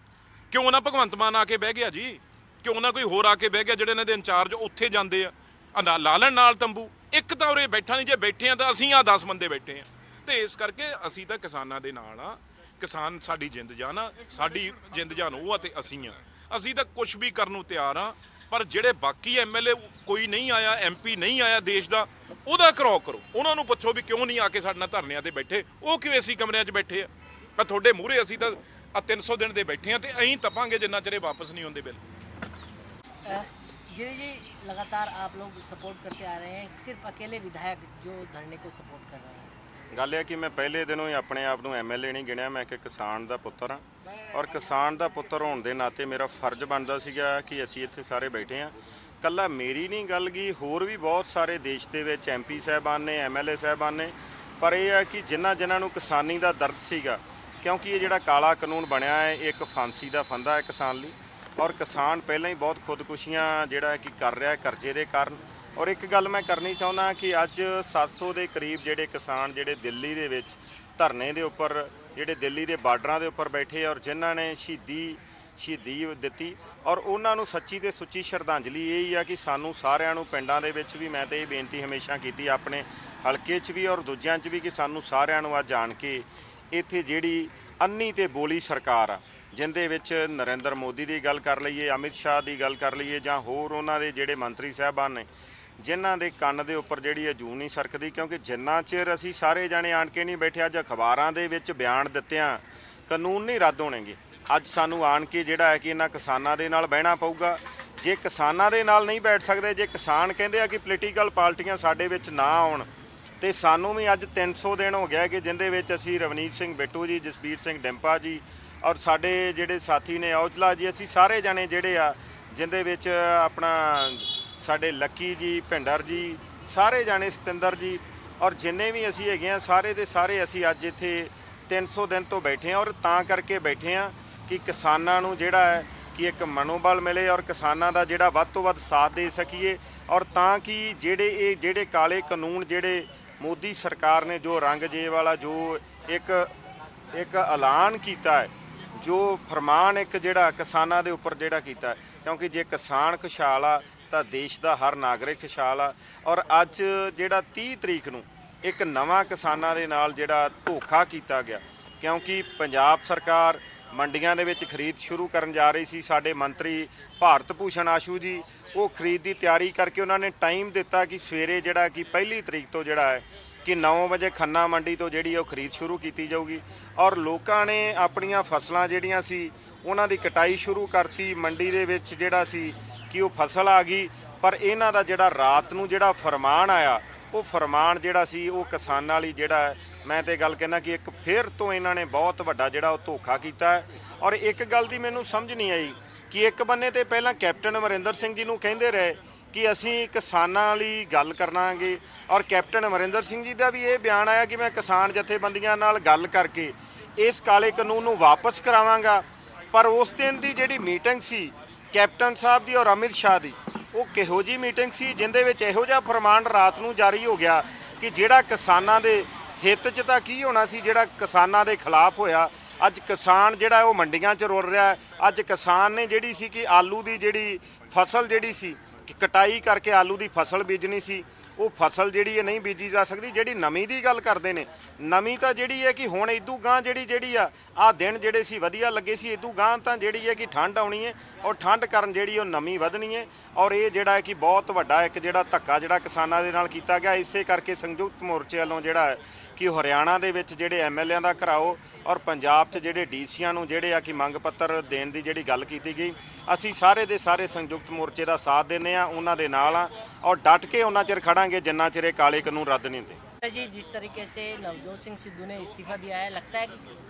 ਕਿਉਂ ਨਾ ਭਗਵੰਤ ਮਾਨ ਆ ਕੇ ਬਹਿ ਗਿਆ ਜੀ, ਕਿਉਂ ਨਾ ਕੋਈ ਹੋਰ ਆ ਕੇ ਬਹਿ ਗਿਆ, ਜਿਹੜੇ ਇਹਨਾਂ ਦੇ ਇੰਚਾਰਜ ਉੱਥੇ ਜਾਂਦੇ ਆ ਲਾ ਲੈਣ ਨਾਲ ਤੰਬੂ। ਇੱਕ ਤਾਂ ਉਰੇ ਬੈਠਾ ਨਹੀਂ, ਜੇ ਬੈਠੇ ਆ ਤਾਂ ਅਸੀਂ ਆ 10 ਬੰਦੇ ਬੈਠੇ ਆ, ਤੇ ਇਸ ਕਰਕੇ ਅਸੀਂ ਤਾਂ ਕਿਸਾਨਾਂ ਦੇ ਨਾਲ ਆ। ਕਿਸਾਨ ਸਾਡੀ ਜਿੰਦ ਜਾਨ ਆ, ਸਾਡੀ ਜਿੰਦ ਜਾਨ ਉਹ ਆ ਤੇ ਅਸੀਂ ਆ, ਅਸੀਂ ਤਾਂ ਕੁਝ ਵੀ ਕਰਨ ਨੂੰ ਤਿਆਰ ਆ। ਪਰ ਜਿਹੜੇ ਬਾਕੀ MLA ਕੋਈ ਨਹੀਂ ਆਇਆ, MP ਨਹੀਂ ਆਇਆ ਦੇਸ਼ ਦਾ, ਉਹਦਾ ਘਰਾਓ ਕਰੋ, ਉਹਨਾਂ ਨੂੰ ਪੁੱਛੋ ਵੀ ਕਿਉਂ ਨਹੀਂ ਆ ਕੇ ਸਾਡੇ ਨਾਲ ਧਰਨਿਆਂ ਤੇ ਬੈਠੇ, ਉਹ ਕਿਉਂ ਅਸੀਂ ਕਮਰਿਆਂ 'ਚ ਬੈਠੇ ਆ ਤੁਹਾਡੇ ਮੂਹਰੇ। ਅਸੀਂ ਤਾਂ 300 ਦਿਨ ਦੇ ਬੈਠੇ ਆ ਤੇ ਐਂ ਤਪਾਂਗੇ ਜਿੰਨਾ ਚਿਰ ਇਹ ਵਾਪਸ ਨਹੀਂ ਹੁੰਦੇ ਬਿੱਲ। जी जी, लगातार आप लोग सपोर्ट करते आ रहे हैं, सिर्फ अकेले विधायक जो धरने को सपोर्ट कर रहे हैं? ਗੱਲ ਇਹ ਕਿ ਮੈਂ ਪਹਿਲੇ ਦਿਨੋਂ ਹੀ ਆਪਣੇ ਆਪ ਨੂੰ MLA ਨਹੀਂ ਗਿਣਿਆ, ਮੈਂ ਇੱਕ ਕਿਸਾਨ ਦਾ ਪੁੱਤਰ ਹਾਂ, ਔਰ ਕਿਸਾਨ ਦਾ ਪੁੱਤਰ ਹੋਣ ਦੇ ਨਾਤੇ ਮੇਰਾ ਫਰਜ਼ ਬਣਦਾ ਸੀਗਾ ਕਿ ਅਸੀਂ ਇੱਥੇ ਸਾਰੇ ਬੈਠੇ ਹਾਂ। ਕੱਲਾ ਮੇਰੀ ਨਹੀਂ ਗੱਲ ਗਈ, ਹੋਰ ਵੀ ਬਹੁਤ ਸਾਰੇ ਦੇਸ਼ ਦੇ ਵਿੱਚ MP ਸਾਹਿਬਾਨ ਨੇ, MLA ਸਾਹਿਬਾਨ ਨੇ, ਪਰ ਇਹ ਹੈ ਕਿ ਜਿਨ੍ਹਾਂ ਨੂੰ ਕਿਸਾਨੀ ਦਾ ਦਰਦ ਸੀਗਾ, ਕਿਉਂਕਿ ਇਹ ਜਿਹੜਾ ਕਾਲਾ ਕਾਨੂੰਨ ਬਣਿਆ ਹੈ ਇਹ ਇੱਕ ਫਾਂਸੀ ਦਾ ਫੰਦਾ ਹੈ ਕਿਸਾਨ ਲਈ, ਔਰ ਕਿਸਾਨ ਪਹਿਲਾਂ ਹੀ ਬਹੁਤ ਖੁਦਕੁਸ਼ੀਆਂ ਜਿਹੜਾ ਕਿ ਕਰ ਰਿਹਾ ਕਰਜ਼ੇ ਦੇ ਕਾਰਨ। ਔਰ ਇੱਕ ਗੱਲ ਮੈਂ ਕਰਨੀ ਚਾਹੁੰਦਾ ਕਿ ਅੱਜ 700 ਦੇ ਕਰੀਬ ਜਿਹੜੇ ਕਿਸਾਨ ਜਿਹੜੇ ਦਿੱਲੀ ਦੇ ਵਿੱਚ ਧਰਨੇ ਦੇ ਉੱਪਰ, ਜਿਹੜੇ ਦਿੱਲੀ ਦੇ ਬਾਰਡਰਾਂ ਦੇ ਉੱਪਰ ਬੈਠੇ, ਔਰ ਜਿਨ੍ਹਾਂ ਨੇ ਸ਼ਹੀਦੀ ਦਿੱਤੀ, ਔਰ ਉਹਨਾਂ ਨੂੰ ਸੱਚੀ ਤੇ ਸੁੱਚੀ ਸ਼ਰਧਾਂਜਲੀ ਇਹ ਹੀ ਆ ਕਿ ਸਾਨੂੰ ਸਾਰਿਆਂ ਨੂੰ ਪਿੰਡਾਂ ਦੇ ਵਿੱਚ ਵੀ, ਮੈਂ ਤਾਂ ਇਹ ਬੇਨਤੀ ਹਮੇਸ਼ਾ ਕੀਤੀ ਆਪਣੇ ਹਲਕੇ 'ਚ ਵੀ ਔਰ ਦੂਜਿਆਂ 'ਚ ਵੀ, ਕਿ ਸਾਨੂੰ ਸਾਰਿਆਂ ਨੂੰ ਅੱਜ ਜਾਣ ਕੇ ਇੱਥੇ ਜਿਹੜੀ ਅੰਨੀ ਤੇ ਬੋਲੀ ਸਰਕਾਰ ਆ, ਜਿੰਦੇ ਵਿੱਚ ਨਰਿੰਦਰ ਮੋਦੀ ਦੀ ਗੱਲ ਕਰ ਲਈਏ, ਅਮਿਤ ਸ਼ਾਹ ਦੀ ਗੱਲ ਕਰ ਲਈਏ, ਜਾਂ ਹੋਰ ਉਹਨਾਂ ਦੇ ਜਿਹੜੇ ਮੰਤਰੀ ਸਾਹਿਬਾਨ ਨੇ, ਜਿਨ੍ਹਾਂ ਦੇ ਕੰਨ ਦੇ ਉੱਪਰ ਜਿਹੜੀ ਇਹ ਜੂੰ ਨਹੀਂ ਸਰਕਦੀ। ਕਿਉਂਕਿ ਜਿੰਨਾ ਚਿਰ ਅਸੀਂ ਸਾਰੇ ਜਾਣੇ ਆਣ ਕੇ ਨਹੀਂ ਬੈਠੇ, ਅੱਜ ਅਖਬਾਰਾਂ ਦੇ ਵਿੱਚ ਬਿਆਨ ਦਿੱਤਿਆਂ ਕਾਨੂੰਨ ਨਹੀਂ ਰੱਦ ਹੋਣਗੇ। ਅੱਜ ਸਾਨੂੰ ਆਣ ਕੇ ਜਿਹੜਾ ਹੈ ਕਿ ਇਹਨਾਂ ਕਿਸਾਨਾਂ ਦੇ ਨਾਲ ਬਹਿਣਾ ਪਊਗਾ। ਜੇ ਕਿਸਾਨਾਂ ਦੇ ਨਾਲ ਨਹੀਂ ਬੈਠ ਸਕਦੇ, ਜੇ ਕਿਸਾਨ ਕਹਿੰਦੇ ਆ ਕਿ ਪੋਲੀਟੀਕਲ ਪਾਰਟੀਆਂ ਸਾਡੇ ਵਿੱਚ ਨਾ ਆਉਣ, ਤੇ ਸਾਨੂੰ ਵੀ ਅੱਜ 300 ਦਿਨ ਹੋ ਗਿਆ ਕਿ ਜਿੰਦੇ ਵਿੱਚ ਅਸੀਂ ਰਵਨੀਤ ਸਿੰਘ ਬਿੱਟੂ ਜੀ, ਜਸਬੀਰ ਸਿੰਘ ਡਿੰਪਾ ਜੀ, ਔਰ ਸਾਡੇ ਜਿਹੜੇ ਸਾਥੀ ਨੇ ਔਜਲਾ ਜੀ, ਅਸੀਂ ਸਾਰੇ ਜਣੇ ਜਿਹੜੇ ਆ ਜਿੰਦੇ ਵਿੱਚ ਆਪਣਾ ਸਾਡੇ ਲੱਕੀ ਜੀ, ਭਿੰਡਰ ਜੀ, ਸਾਰੇ ਜਾਣੇ, ਸਤਿੰਦਰ ਜੀ, ਔਰ ਜਿੰਨੇ ਵੀ ਅਸੀਂ ਹੈਗੇ ਆ, ਸਾਰੇ ਦੇ ਸਾਰੇ ਅਸੀਂ ਅੱਜ ਇੱਥੇ 300 ਦਿਨ ਤੋਂ ਬੈਠੇ ਹਾਂ। ਔਰ ਤਾਂ ਕਰਕੇ ਬੈਠੇ ਹਾਂ ਕਿ ਕਿਸਾਨਾਂ ਨੂੰ ਜਿਹੜਾ ਹੈ ਕਿ ਇੱਕ ਮਨੋਬਲ ਮਿਲੇ, ਔਰ ਕਿਸਾਨਾਂ ਦਾ ਜਿਹੜਾ ਵੱਧ ਤੋਂ ਵੱਧ ਸਾਥ ਦੇ ਸਕੀਏ, ਔਰ ਤਾਂ ਕਿ ਜਿਹੜੇ ਕਾਲੇ ਕਾਨੂੰਨ ਜਿਹੜੇ ਮੋਦੀ ਸਰਕਾਰ ਨੇ ਜੋ ਰੰਗਜੇ ਵਾਲਾ ਜੋ ਇੱਕ ਐਲਾਨ ਕੀਤਾ ਹੈ, ਜੋ ਫਰਮਾਨ ਇੱਕ ਜਿਹੜਾ ਕਿਸਾਨਾਂ ਦੇ ਉੱਪਰ ਜਿਹੜਾ ਕੀਤਾ ਹੈ, ਕਿਉਂਕਿ ਜੇ ਕਿਸਾਨ ਖੁਸ਼ਹਾਲ ਆ ਤਾਂ ਦੇਸ਼ ਦਾ ਹਰ ਨਾਗਰਿਕ ਖੁਸ਼ਹਾਲ ਆ। ਔਰ ਅੱਜ ਜਿਹੜਾ 30 ਤਰੀਕ ਨੂੰ ਇੱਕ ਨਵਾਂ ਕਿਸਾਨਾਂ ਦੇ ਨਾਲ ਜਿਹੜਾ ਧੋਖਾ ਕੀਤਾ ਗਿਆ, ਕਿਉਂਕਿ ਪੰਜਾਬ ਸਰਕਾਰ ਮੰਡੀਆਂ ਦੇ ਵਿੱਚ ਖਰੀਦ ਸ਼ੁਰੂ ਕਰਨ ਜਾ ਰਹੀ ਸੀ। ਸਾਡੇ ਮੰਤਰੀ ਭਾਰਤ ਭੂਸ਼ਣ ਆਸ਼ੂ ਜੀ ਉਹ ਖਰੀਦ ਦੀ ਤਿਆਰੀ ਕਰਕੇ ਉਹਨਾਂ ਨੇ ਟਾਈਮ ਦਿੱਤਾ ਕਿ ਸਵੇਰੇ ਜਿਹੜਾ ਕਿ 1 ਤਰੀਕ ਤੋਂ ਜਿਹੜਾ ਹੈ ਕਿ 9 ਵਜੇ ਖੰਨਾ ਮੰਡੀ ਤੋਂ ਜਿਹੜੀ ਉਹ ਖਰੀਦ ਸ਼ੁਰੂ ਕੀਤੀ ਜਾਊਗੀ ਔਰ ਲੋਕਾਂ ਨੇ ਆਪਣੀਆਂ ਫਸਲਾਂ ਜਿਹੜੀਆਂ ਸੀ ਉਹਨਾਂ ਦੀ ਕਟਾਈ ਸ਼ੁਰੂ ਕਰਤੀ। ਮੰਡੀ ਦੇ ਵਿੱਚ ਜਿਹੜਾ ਸੀ ਕਿ ਉਹ ਫਸਲ ਆ ਗਈ, ਪਰ ਇਹਨਾਂ ਦਾ ਜਿਹੜਾ ਰਾਤ ਨੂੰ ਜਿਹੜਾ ਫਰਮਾਨ ਆਇਆ ਉਹ ਫਰਮਾਨ ਜਿਹੜਾ ਸੀ ਉਹ ਕਿਸਾਨਾਂ ਲਈ ਜਿਹੜਾ ਹੈ, ਮੈਂ ਤੇ ਗੱਲ ਕਹਿਣਾ ਕਿ ਇੱਕ ਫਿਰ ਤੋਂ ਇਹਨਾਂ ਨੇ ਬਹੁਤ ਵੱਡਾ ਜਿਹੜਾ ਉਹ ਧੋਖਾ ਕੀਤਾ ਹੈ। ਔਰ ਇੱਕ ਗੱਲ ਦੀ ਮੈਨੂੰ ਸਮਝ ਨਹੀਂ ਆਈ ਕਿ ਇੱਕ ਬੰਨੇ ਤੇ ਪਹਿਲਾਂ ਕੈਪਟਨ ਅਮਰਿੰਦਰ ਸਿੰਘ ਜੀ ਨੂੰ ਕਹਿੰਦੇ ਰਹੇ ਕਿ ਅਸੀਂ ਕਿਸਾਨਾਂ ਲਈ ਗੱਲ ਕਰਾਂਗੇ ਔਰ ਕੈਪਟਨ ਅਮਰਿੰਦਰ ਸਿੰਘ ਜੀ ਦਾ ਵੀ ਇਹ ਬਿਆਨ ਆਇਆ ਕਿ ਮੈਂ ਕਿਸਾਨ ਜਥੇਬੰਦੀਆਂ ਨਾਲ ਗੱਲ ਕਰਕੇ ਇਸ ਕਾਲੇ ਕਾਨੂੰਨ ਨੂੰ ਵਾਪਸ ਕਰਾਵਾਂਗਾ। ਪਰ ਉਸ ਦਿਨ ਦੀ ਜਿਹੜੀ ਮੀਟਿੰਗ ਸੀ ਕੈਪਟਨ ਸਾਹਿਬ ਦੀ ਔਰ ਅਮਿਤ ਸ਼ਾਹ ਦੀ, ਉਹ ਕਿਹੋ ਜੀ ਮੀਟਿੰਗ ਸੀ ਜਿੰਦੇ ਵਿੱਚ ਇਹੋ ਜਿਹਾ ਫਰਮਾਨ ਰਾਤ ਨੂੰ ਜਾਰੀ ਹੋ ਗਿਆ ਕਿ ਜਿਹੜਾ ਕਿਸਾਨਾਂ ਦੇ ਹਿੱਤ 'ਚ ਤਾਂ ਕੀ ਹੋਣਾ ਸੀ, ਜਿਹੜਾ ਕਿਸਾਨਾਂ ਦੇ ਖਿਲਾਫ ਹੋਇਆ। ਅੱਜ ਕਿਸਾਨ ਜਿਹੜਾ ਉਹ ਮੰਡੀਆਂ 'ਚ ਰੁਲ ਰਿਹਾ। ਅੱਜ ਕਿਸਾਨ ਨੇ ਜਿਹੜੀ ਸੀ ਕਿ ਆਲੂ ਦੀ ਜਿਹੜੀ ਫਸਲ ਜਿਹੜੀ ਸੀ ਕਿ ਕਟਾਈ ਕਰਕੇ ਆਲੂ ਦੀ ਫਸਲ ਬੀਜਣੀ ਸੀ, ਉਹ ਫਸਲ ਜਿਹੜੀ ਹੈ ਨਹੀਂ ਬੀਜੀ ਜਾ ਸਕਦੀ। ਜਿਹੜੀ ਨਮੀ ਦੀ ਗੱਲ ਕਰਦੇ ਨੇ, ਨਮੀ ਤਾਂ ਜਿਹੜੀ ਹੈ ਕਿ ਹੁਣ ਇਦੂ ਗਾਂ ਜਿਹੜੀ ਆ ਦਿਨ ਜਿਹੜੇ ਸੀ ਵਧੀਆ ਲੱਗੇ ਸੀ, ਇਦੂ ਗਾਂ ਤਾਂ ਜਿਹੜੀ ਹੈ ਕਿ ਠੰਡ ਆਉਣੀ ਹੈ ਔਰ ਠੰਡ ਕਾਰਨ ਜਿਹੜੀ ਉਹ ਨਮੀ ਵਧਣੀ ਹੈ। ਔਰ ਇਹ ਜਿਹੜਾ ਹੈ ਕਿ ਬਹੁਤ ਵੱਡਾ ਇੱਕ ਜਿਹੜਾ ਧੱਕਾ ਜਿਹੜਾ ਕਿਸਾਨਾਂ ਦੇ ਨਾਲ ਕੀਤਾ ਗਿਆ। ਇਸੇ ਕਰਕੇ ਸੰਯੁਕਤ ਮੋਰਚੇ ਵੱਲੋਂ ਜਿਹੜਾ ਹੈ ਕਿ ਹਰਿਆਣਾ ਦੇ ਵਿੱਚ ਜਿਹੜੇ ਐਮਐਲਏਆਂ ਦਾ ਘਰਾਓ ਔਰ ਪੰਜਾਬ 'ਚ ਜਿਹੜੇ ਡੀਸੀਆਂ ਨੂੰ ਜਿਹੜੇ ਆ ਕਿ ਮੰਗ ਪੱਤਰ ਦੇਣ ਦੀ ਜਿਹੜੀ ਗੱਲ ਕੀਤੀ ਗਈ, ਅਸੀਂ ਸਾਰੇ ਦੇ ਸਾਰੇ ਸੰਯੁਕਤ ਮੋਰਚੇ ਦਾ ਸਾਥ ਦਿੰਦੇ ਆ, ਉਹਨਾਂ ਦੇ ਨਾਲ ਆ ਔਰ ਡਟ ਕੇ ਉਹਨਾਂ ਚਿਰ ਖੜਾਂਗੇ ਜਿੰਨਾ ਚਿਰ ਇਹ ਕਾਲੇ ਕਾਨੂੰਨ ਰੱਦ ਨਹੀਂ ਹੁੰਦੇ। जी, जिस तरीके से नवजोत सिंह सिद्धू ने इस्तीफा दिया है, लगता है कि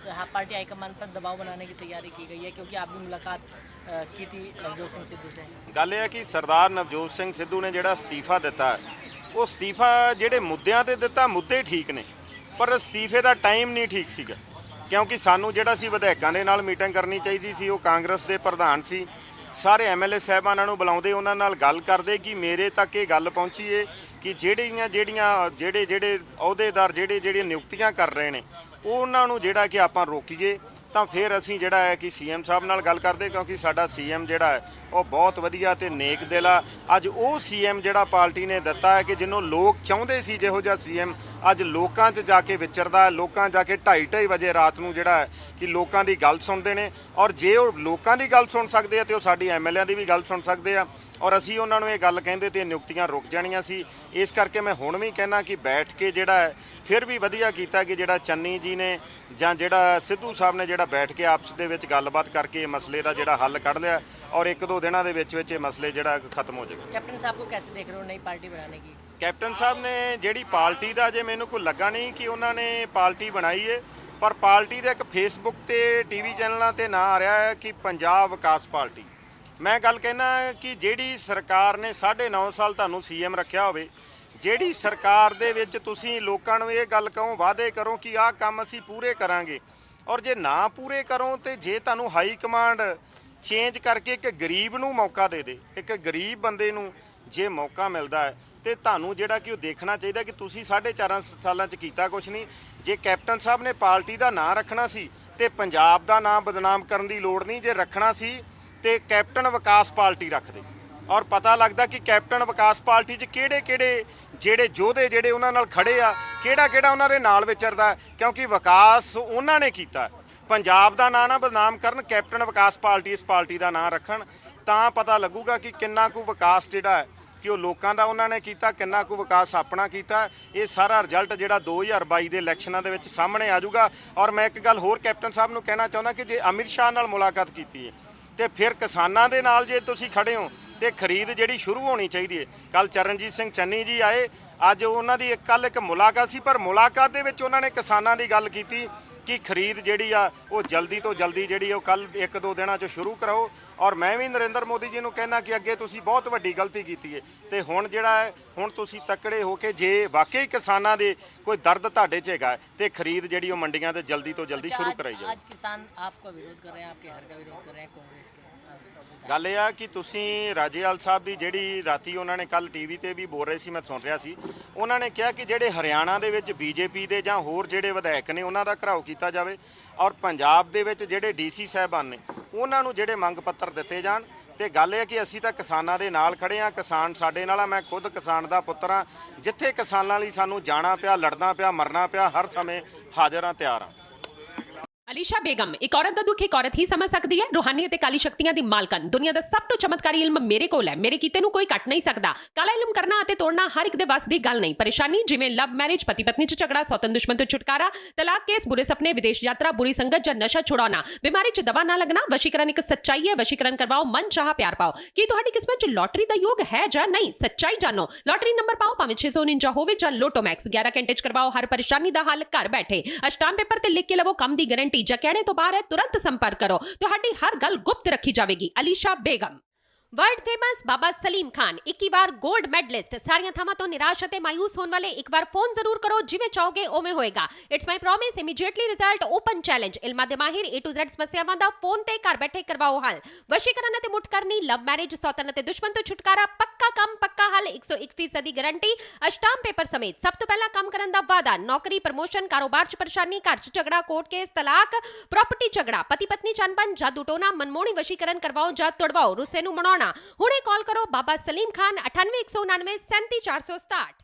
पार्टी हाईकमान पर दबाव बनाने की तैयारी की गई है, क्योंकि आप भी मुलाकात की थी नवजोत सिंह सिद्धू से। ਗੱਲ ਇਹ ਹੈ ਕਿ ਸਰਦਾਰ ਨਵਜੋਤ ਸਿੰਘ ਸਿੱਧੂ ਨੇ ਜਿਹੜਾ ਅਸਤੀਫਾ ਦਿੱਤਾ ਹੈ, ਉਹ ਅਸਤੀਫਾ ਜਿਹੜੇ ਮੁੱਦਿਆਂ ਤੇ ਦਿੱਤਾ, ਮੁੱਦੇ ਠੀਕ ਨੇ, ਪਰ ਅਸਤੀਫੇ ਦਾ ਟਾਈਮ ਨਹੀਂ ਠੀਕ ਸੀਗਾ। ਕਿਉਂਕਿ ਸਾਨੂੰ ਜਿਹੜਾ ਸੀ ਵਿਧਾਇਕਾਂ ਦੇ ਨਾਲ ਮੀਟਿੰਗ ਕਰਨੀ ਚਾਹੀਦੀ ਸੀ। ਉਹ ਕਾਂਗਰਸ ਦੇ ਪ੍ਰਧਾਨ ਸੀ, ਸਾਰੇ ਐਮਐਲਏ ਸਾਹਿਬਾਨਾਂ ਨੂੰ ਬੁਲਾਉਂਦੇ, ਉਹਨਾਂ ਨਾਲ ਗੱਲ ਕਰਦੇ ਕਿ ਮੇਰੇ ਤੱਕ ਇਹ ਗੱਲ ਪਹੁੰਚੀ ਏ ਕਿ ਜਿਹੜੇ ਅਹੁਦੇਦਾਰ ਜਿਹੜੀਆਂ ਨਿਯੁਕਤੀਆਂ ਕਰ ਰਹੇ ਨੇ ਉਹਨਾਂ ਨੂੰ ਜਿਹੜਾ ਕਿ ਆਪਾਂ ਰੋਕੀਏ। ਤਾਂ ਫਿਰ ਅਸੀਂ ਜਿਹੜਾ ਹੈ ਕਿ ਸੀਐਮ ਸਾਹਿਬ ਨਾਲ ਗੱਲ ਕਰਦੇ, ਕਿਉਂਕਿ ਸਾਡਾ ਸੀਐਮ ਜਿਹੜਾ ਹੈ ਉਹ ਬਹੁਤ ਵਧੀਆ ਤੇ ਨੇਕ ਦਿਲ ਆ। ਅੱਜ ਉਹ ਸੀਐਮ ਜਿਹੜਾ ਪਾਰਟੀ ਨੇ ਦਿੱਤਾ ਹੈ ਕਿ ਜਿਹਨੂੰ ਲੋਕ ਚਾਹੁੰਦੇ ਸੀ, ਜਿਹੋ ਜਿਹਾ ਸੀਐਮ ਅੱਜ ਲੋਕਾਂ 'ਚ ਜਾ ਕੇ ਵਿਚਰਦਾ ਹੈ, ਲੋਕਾਂ ਜਾ ਕੇ 2:30 ਵਜੇ ਰਾਤ ਨੂੰ ਜਿਹੜਾ ਹੈ ਕਿ ਲੋਕਾਂ ਦੀ ਗੱਲ ਸੁਣਦੇ ਨੇ। ਔਰ ਜੇ ਉਹ ਲੋਕਾਂ ਦੀ ਗੱਲ ਸੁਣ ਸਕਦੇ ਆ ਤੇ ਉਹ ਸਾਡੀ ਐਮਐਲਏਆਂ ਦੀ ਵੀ ਗੱਲ ਸੁਣ ਸਕਦੇ ਆ। ਔਰ ਅਸੀਂ ਉਹਨਾਂ ਨੂੰ ਇਹ ਗੱਲ ਕਹਿੰਦੇ ਤੇ ਨਿਯੁਕਤੀਆਂ ਰੁਕ ਜਾਣੀਆਂ ਸੀ। ਇਸ ਕਰਕੇ ਮੈਂ ਹੁਣ ਵੀ ਕਹਿਣਾ ਕਿ ਬੈਠ ਕੇ ਜਿਹੜਾ ਹੈ ਫਿਰ ਵੀ ਵਧੀਆ ਕੀਤਾ ਕਿ ਜਿਹੜਾ ਚੰਨੀ ਜੀ ਨੇ ਜਾਂ ਜਿਹੜਾ ਸਿੱਧੂ ਸਾਹਿਬ ਨੇ ਜਿਹੜਾ ਬੈਠ ਕੇ ਆਪਸ ਦੇ ਵਿੱਚ ਗੱਲਬਾਤ ਕਰਕੇ ਇਹ ਮਸਲੇ ਦਾ ਜਿਹੜਾ ਹੱਲ ਕੱਢ ਲਿਆ ਔਰ 1-2 ਦਿਨਾਂ ਦੇ ਵਿੱਚ ਇਹ ਮਸਲੇ ਜਿਹੜਾ ਖਤਮ ਹੋ ਜਾਏਗਾ। कैप्टन साहब को कैसे देख रहे हो नई पार्टी बनाने की? ਕੈਪਟਨ ਸਾਹਿਬ ਨੇ ਜਿਹੜੀ ਪਾਰਟੀ ਦਾ ਜੇ ਮੈਨੂੰ ਕੋਈ ਲੱਗਾ ਨਹੀਂ ਕਿ ਉਹਨਾਂ ਨੇ ਪਾਰਟੀ ਬਣਾਈ ਹੈ, ਪਰ ਪਾਰਟੀ ਦਾ ਇੱਕ ਫੇਸਬੁੱਕ ਤੇ ਟੀਵੀ ਚੈਨਲਾਂ ਤੇ ਨਾਂ ਆ ਰਿਹਾ ਹੈ ਕਿ ਪੰਜਾਬ ਵਿਕਾਸ ਪਾਰਟੀ। ਮੈਂ ਗੱਲ ਕਹਿਣਾ ਕਿ ਜਿਹੜੀ ਸਰਕਾਰ ਨੇ 9.5 ਸਾਲ ਤੁਹਾਨੂੰ ਸੀਐਮ ਰੱਖਿਆ ਹੋਵੇ, ਜਿਹੜੀ ਸਰਕਾਰ ਦੇ ਵਿੱਚ ਤੁਸੀਂ ਲੋਕਾਂ ਨੂੰ ਇਹ ਗੱਲ ਕਹੋ, ਵਾਅਦੇ ਕਰੋ ਕਿ ਆਹ ਕੰਮ ਅਸੀਂ ਪੂਰੇ ਕਰਾਂਗੇ, ਔਰ ਜੇ ਨਾ ਪੂਰੇ ਕਰੋ ਤੇ ਜੇ ਤੁਹਾਨੂੰ ਹਾਈ ਕਮਾਂਡ ਚੇਂਜ ਕਰਕੇ ਇੱਕ ਗਰੀਬ ਨੂੰ ਮੌਕਾ ਦੇ ਦੇ, ਇੱਕ ਗਰੀਬ ਬੰਦੇ ਨੂੰ ਜੇ ਮੌਕਾ ਮਿਲਦਾ ਹੈ ਤੇ ਤੁਹਾਨੂੰ ਜਿਹੜਾ ਕਿ ਉਹ ਦੇਖਣਾ ਚਾਹੀਦਾ ਕਿ ਤੁਸੀਂ 4.5 ਸਾਲਾਂ 'ਚ ਕੀਤਾ ਕੁਛ ਨਹੀਂ। ਜੇ ਕੈਪਟਨ ਸਾਹਿਬ ਨੇ ਪਾਰਟੀ ਦਾ ਨਾਂ ਰੱਖਣਾ ਸੀ ਤੇ ਪੰਜਾਬ ਦਾ ਨਾਂ ਬਦਨਾਮ ਕਰਨ ਦੀ ਲੋੜ ਨਹੀਂ, ਜੇ ਰੱਖਣਾ ਸੀ ਤੇ ਕੈਪਟਨ ਵਿਕਾਸ ਪਾਰਟੀ ਰੱਖਦੇ ਔਰ ਪਤਾ ਲੱਗਦਾ ਕਿ ਕੈਪਟਨ ਵਿਕਾਸ ਪਾਰਟੀ 'ਚ ਕਿਹੜੇ ਜਿਹੜੇ ਯੋਧੇ ਜਿਹੜੇ ਉਹਨਾਂ ਨਾਲ ਖੜੇ ਆ, ਕਿਹੜਾ ਉਹਨਾਂ ਦੇ ਨਾਲ ਵਿਚਰਦਾ, ਕਿਉਂਕਿ ਵਿਕਾਸ ਉਹਨਾਂ ਨੇ ਕੀਤਾ। ਪੰਜਾਬ ਦਾ ਨਾਂ ਨਾ ਬਦਨਾਮ ਕਰਨ, ਕੈਪਟਨ ਵਿਕਾਸ ਪਾਰਟੀ ਇਸ ਪਾਰਟੀ ਦਾ ਨਾਂ ਰੱਖਣ, ਤਾਂ ਪਤਾ ਲੱਗੂਗਾ ਕਿ ਕਿੰਨਾ ਕੁ ਵਿਕਾਸ ਜਿਹੜਾ ਹੈ ਕਿ ਉਹ ਲੋਕਾਂ ਦਾ ਉਹਨਾਂ ਨੇ ਕੀਤਾ, ਕਿੰਨਾ ਕੁ ਵਿਕਾਸ ਆਪਣਾ ਕੀਤਾ। ਇਹ ਸਾਰਾ ਰਿਜ਼ਲਟ ਜਿਹੜਾ 2022 ਦੇ ਇਲੈਕਸ਼ਨਾਂ ਦੇ ਵਿੱਚ ਸਾਹਮਣੇ ਆ ਜਾਊਗਾ। ਔਰ ਮੈਂ ਇੱਕ ਗੱਲ ਹੋਰ ਕੈਪਟਨ ਸਾਹਿਬ ਨੂੰ ਕਹਿਣਾ ਚਾਹੁੰਦਾ ਕਿ ਜੇ ਅਮਿਤ ਸ਼ਾਹ ਨਾਲ ਮੁਲਾਕਾਤ ਕੀਤੀ ਹੈ ਤੇ ਫਿਰ ਕਿਸਾਨਾਂ ਦੇ ਨਾਲ ਜੇ ਤੁਸੀਂ ਖੜੇ ਹੋ ਤੇ ਖਰੀਦ ਜਿਹੜੀ ਸ਼ੁਰੂ ਹੋਣੀ ਚਾਹੀਦੀ ਹੈ। ਕੱਲ ਚਰਨਜੀਤ ਸਿੰਘ ਚੰਨੀ ਜੀ ਆਏ, ਅੱਜ ਉਹਨਾਂ ਦੀ ਕੱਲ ਇੱਕ ਮੁਲਾਕਾਤ ਸੀ, ਪਰ ਮੁਲਾਕਾਤ ਦੇ ਵਿੱਚ ਉਹਨਾਂ ਨੇ ਕਿਸਾਨਾਂ ਦੀ ਗੱਲ ਕੀਤੀ ਕਿ ਖਰੀਦ ਜਿਹੜੀ ਆ ਉਹ ਜਲਦੀ ਤੋਂ ਜਲਦੀ ਜਿਹੜੀ ਉਹ ਕੱਲ 1-2 ਦਿਨਾਂ 'ਚ ਸ਼ੁਰੂ ਕਰਾਓ। ਔਰ ਮੈਂ ਵੀ ਨਰਿੰਦਰ ਮੋਦੀ ਜੀ ਨੂੰ ਕਹਿਣਾ ਕਿ ਅੱਗੇ ਤੁਸੀਂ ਬਹੁਤ ਵੱਡੀ ਗਲਤੀ ਕੀਤੀ ਹੈ ਤੇ ਹੁਣ ਜਿਹੜਾ ਹੈ ਹੁਣ ਤੁਸੀਂ ਤਕੜੇ ਹੋ ਕੇ ਜੇ ਵਾਕਈ ਕਿਸਾਨਾਂ ਦੇ ਕੋਈ ਦਰਦ ਤੁਹਾਡੇ 'ਚ ਹੈਗਾ ਤੇ ਖਰੀਦ ਜਿਹੜੀ ਉਹ ਮੰਡੀਆਂ ਤੇ ਜਲਦੀ ਤੋਂ ਜਲਦੀ ਸ਼ੁਰੂ ਕਰਾਈ ਜਾਵੇ। आज किसान आपका विरोध कर रहे हैं, आपके हर का विरोध कर रहे हैं कांग्रेस के सांसद। ਗੱਲ ਇਹ ਆ ਕਿ ਤੁਸੀਂ ਰਾਜੇਵਾਲ ਸਾਹਿਬ ਦੀ ਜਿਹੜੀ ਰਾਤੀ ਉਹਨਾਂ ਨੇ ਕੱਲ ਟੀਵੀ ਤੇ ਵੀ ਬੋਲ ਰਹੇ ਸੀ, ਮੈਂ ਸੁਣ ਰਿਹਾ ਸੀ, ਉਹਨਾਂ ਨੇ ਕਿਹਾ ਕਿ ਜਿਹੜੇ ਹਰਿਆਣਾ ਦੇ ਵਿੱਚ ਬੀਜੇਪੀ ਦੇ ਜਾਂ ਹੋਰ ਜਿਹੜੇ ਵਿਧਾਇਕ ਨੇ ਉਹਨਾਂ ਦਾ ਘਰਾਓ ਕੀਤਾ ਜਾਵੇ ਔਰ ਪੰਜਾਬ ਦੇ ਵਿੱਚ ਜਿਹੜੇ ਡੀਸੀ ਸਾਹਿਬਾਨ ਨੇ ਉਹਨਾਂ ਨੂੰ ਜਿਹੜੇ ਮੰਗ ਪੱਤਰ ਦਿੱਤੇ ਜਾਣ। ਤੇ ਗੱਲ ਇਹ ਹੈ ਕਿ ਅਸੀਂ ਤਾਂ ਕਿਸਾਨਾਂ ਦੇ ਨਾਲ ਖੜੇ ਆ, ਕਿਸਾਨ ਸਾਡੇ ਨਾਲ ਆ। ਮੈਂ ਖੁਦ ਕਿਸਾਨ ਦਾ ਪੁੱਤਰ ਆ, ਜਿੱਥੇ ਕਿਸਾਨਾਂ ਲਈ ਸਾਨੂੰ ਜਾਣਾ ਪਿਆ, ਲੜਨਾ ਪਿਆ, ਮਰਨਾ ਪਿਆ, ਹਰ ਸਮੇਂ ਹਾਜ਼ਰ ਆ, ਤਿਆਰ ਆ। ਅਲੀਸ਼ਾ ਬੇਗਮ ਇੱਕ ਔਰਤ ਦਾ ਦੁੱਖ ਇੱਕ ਔਰਤ ਹੀ ਸਮਝ ਸਕਦੀ ਹੈ। ਰੂਹਾਨੀ ਅਤੇ ਕਾਲੀ ਸ਼ਕਤੀਆਂ ਦੀ ਮਾਲਕਨ, ਦੁਨੀਆ ਦਾ ਸਭ ਤੋਂ ਚਮਤਕਾਰੀ ਇਲਮ ਮੇਰੇ ਕੋਲ ਹੈ। ਮੇਰੇ ਕੀਤੇ ਨੂੰ ਕੋਈ ਕੱਟ ਨਹੀਂ ਸਕਦਾ। ਕਾਲਾ ਇਲਮ ਕਰਨਾ ਅਤੇ ਤੋੜਨਾ ਹਰ ਇੱਕ ਦੇ ਵੱਸ ਦੀ ਗੱਲ ਨਹੀਂ। ਪਰੇਸ਼ਾਨੀ ਜਿਵੇਂ ਲਵ ਮੈਰਿਜ, ਪਤੀ ਪਤਨੀ 'ਚ ਝਗੜਾ, ਸੌਤਨ ਦੁਸ਼ਮਣ ਤੋਂ ਛੁਟਕਾਰਾ, ਤਲਾਕ ਕੇਸ, ਬੁਰੇ ਸੁਪਨੇ, ਵਿਦੇਸ਼ ਯਾਤਰਾ, ਬੁਰੀ ਸੰਗਤ ਜਾਂ ਨਸ਼ਾ ਛੁਡਾਉਣਾ, ਬਿਮਾਰੀ 'ਚ ਦਵਾ ਨਾ ਲੱਗਣਾ। ਵਸ਼ੀਕਰਨ ਇੱਕ ਸੱਚਾਈ ਹੈ। ਵਸ਼ੀਕਰਨ ਕਰਵਾਓ, ਮਨ ਚਾਹਾ ਪਿਆਰ ਪਾਓ। ਕੀ ਤੁਹਾਡੀ ਕਿਸਮਤ 'ਚ ਲੋਟਰੀ ਦਾ ਯੋਗ ਹੈ ਜਾਂ ਨਹੀਂ? ਸੱਚਾਈ ਜਾਣੋ। ਲੋਟਰੀ ਨੰਬਰ ਪਾਓ, ਭਾਵੇਂ 649 ਹੋਵੇ ਜਾਂ ਲੋਟੋ ਮੈਕਸ। 11 ਘੰਟੇ 'ਚ ਕਰਵਾਓ ਹਰ ਪਰੇਸ਼ਾਨੀ ਦਾ ਹੱਲ ਘਰ ਬੈਠੇ। ਅਸ਼ਟਾਮ ਪੇਪਰ ਤੇ ਲਿਖ ਕੇ ਲਵੋ ਕੰਮ ਦੀ ਗਾਰੰਟੀ। ਜਾਂ ਕਹਿਣੇ ਤੋਂ ਬਾਹਰ ਹੈ, ਤੁਰੰਤ ਸੰਪਰਕ ਕਰੋ। ਤੁਹਾਡੀ ਹਰ ਗੱਲ ਗੁਪਤ ਰੱਖੀ ਜਾਵੇਗੀ। ਅਲੀਸ਼ਾ ਬੇਗਮ। वर्ल्ड फेमस बाबा सलीम खान 21 ਵਾਰ 골ਡ ਮੈਡਲਿਸਟ। ਸਾਰੀਆਂ ਥਾਵਾਂ ਤੋਂ ਨਿਰਾਸ਼ ਅਤੇ ਮਾਇੂਸ ਹੋਣ ਵਾਲੇ ਇੱਕ ਵਾਰ ਫੋਨ ਜ਼ਰੂਰ ਕਰੋ। ਜਿਵੇਂ ਚਾਹੋਗੇ ਉਵੇਂ ਹੋਏਗਾ। It's my promise, immediately result, open challenge. ਇਲਮਾਂ ਦੇ ਮਾਹਿਰ A to Z ਸਮੱਸਿਆਵਾਂ ਦਾ ਫੋਨ ਤੇ ਘਰ ਬੈਠੇ ਕਰਵਾਓ ਹੱਲ। ਵਸ਼ੀਕਰਨ ਅਤੇ ਮੁੱਠ ਕਰਨੀ, ਲਵ ਮੈਰਿਜ, ਸੌਤਨ ਅਤੇ ਦੁਸ਼ਮਣ ਤੋਂ ਛੁਟਕਾਰਾ, ਪੱਕਾ ਕੰਮ, ਪੱਕਾ ਹੱਲ, 101% ਦੀ ਗਾਰੰਟੀ। ਅਸ਼ਟਾਮ ਪੇਪਰ ਸਮੇਤ। ਸਭ ਤੋਂ ਪਹਿਲਾਂ ਕੰਮ ਕਰਨ ਦਾ ਵਾਅਦਾ। ਨੌਕਰੀ, ਪ੍ਰਮੋਸ਼ਨ, ਕਾਰੋਬਾਰ 'ਚ ਪਰੇਸ਼ਾਨੀ, ਘਰ 'ਚ ਝਗੜਾ, ਕੋਰਟ ਕੇਸ, ਤਲਾਕ, ਪ੍ਰਾਪਰਟੀ ਝਗੜਾ, ਪਤੀ ਪਤਨੀ 'ਚ ਅਣਬਣ, ਜਾਦੂ ਟੋਨਾ, ਮਨਮੋਹਣੀ ਵਸ਼ੀਕਰਨ ਕਰਵਾਓ ਜਾਂ ਤੁੜਵਾਓ, ਰੁੱਸੇ ਨੂੰ ਮਨਾਉਣਾ। ਹੁਣੇ ਕਾਲ ਕਰੋ ਬਾਬਾ ਸਲੀਮ ਖਾਨ 98 199 37 467।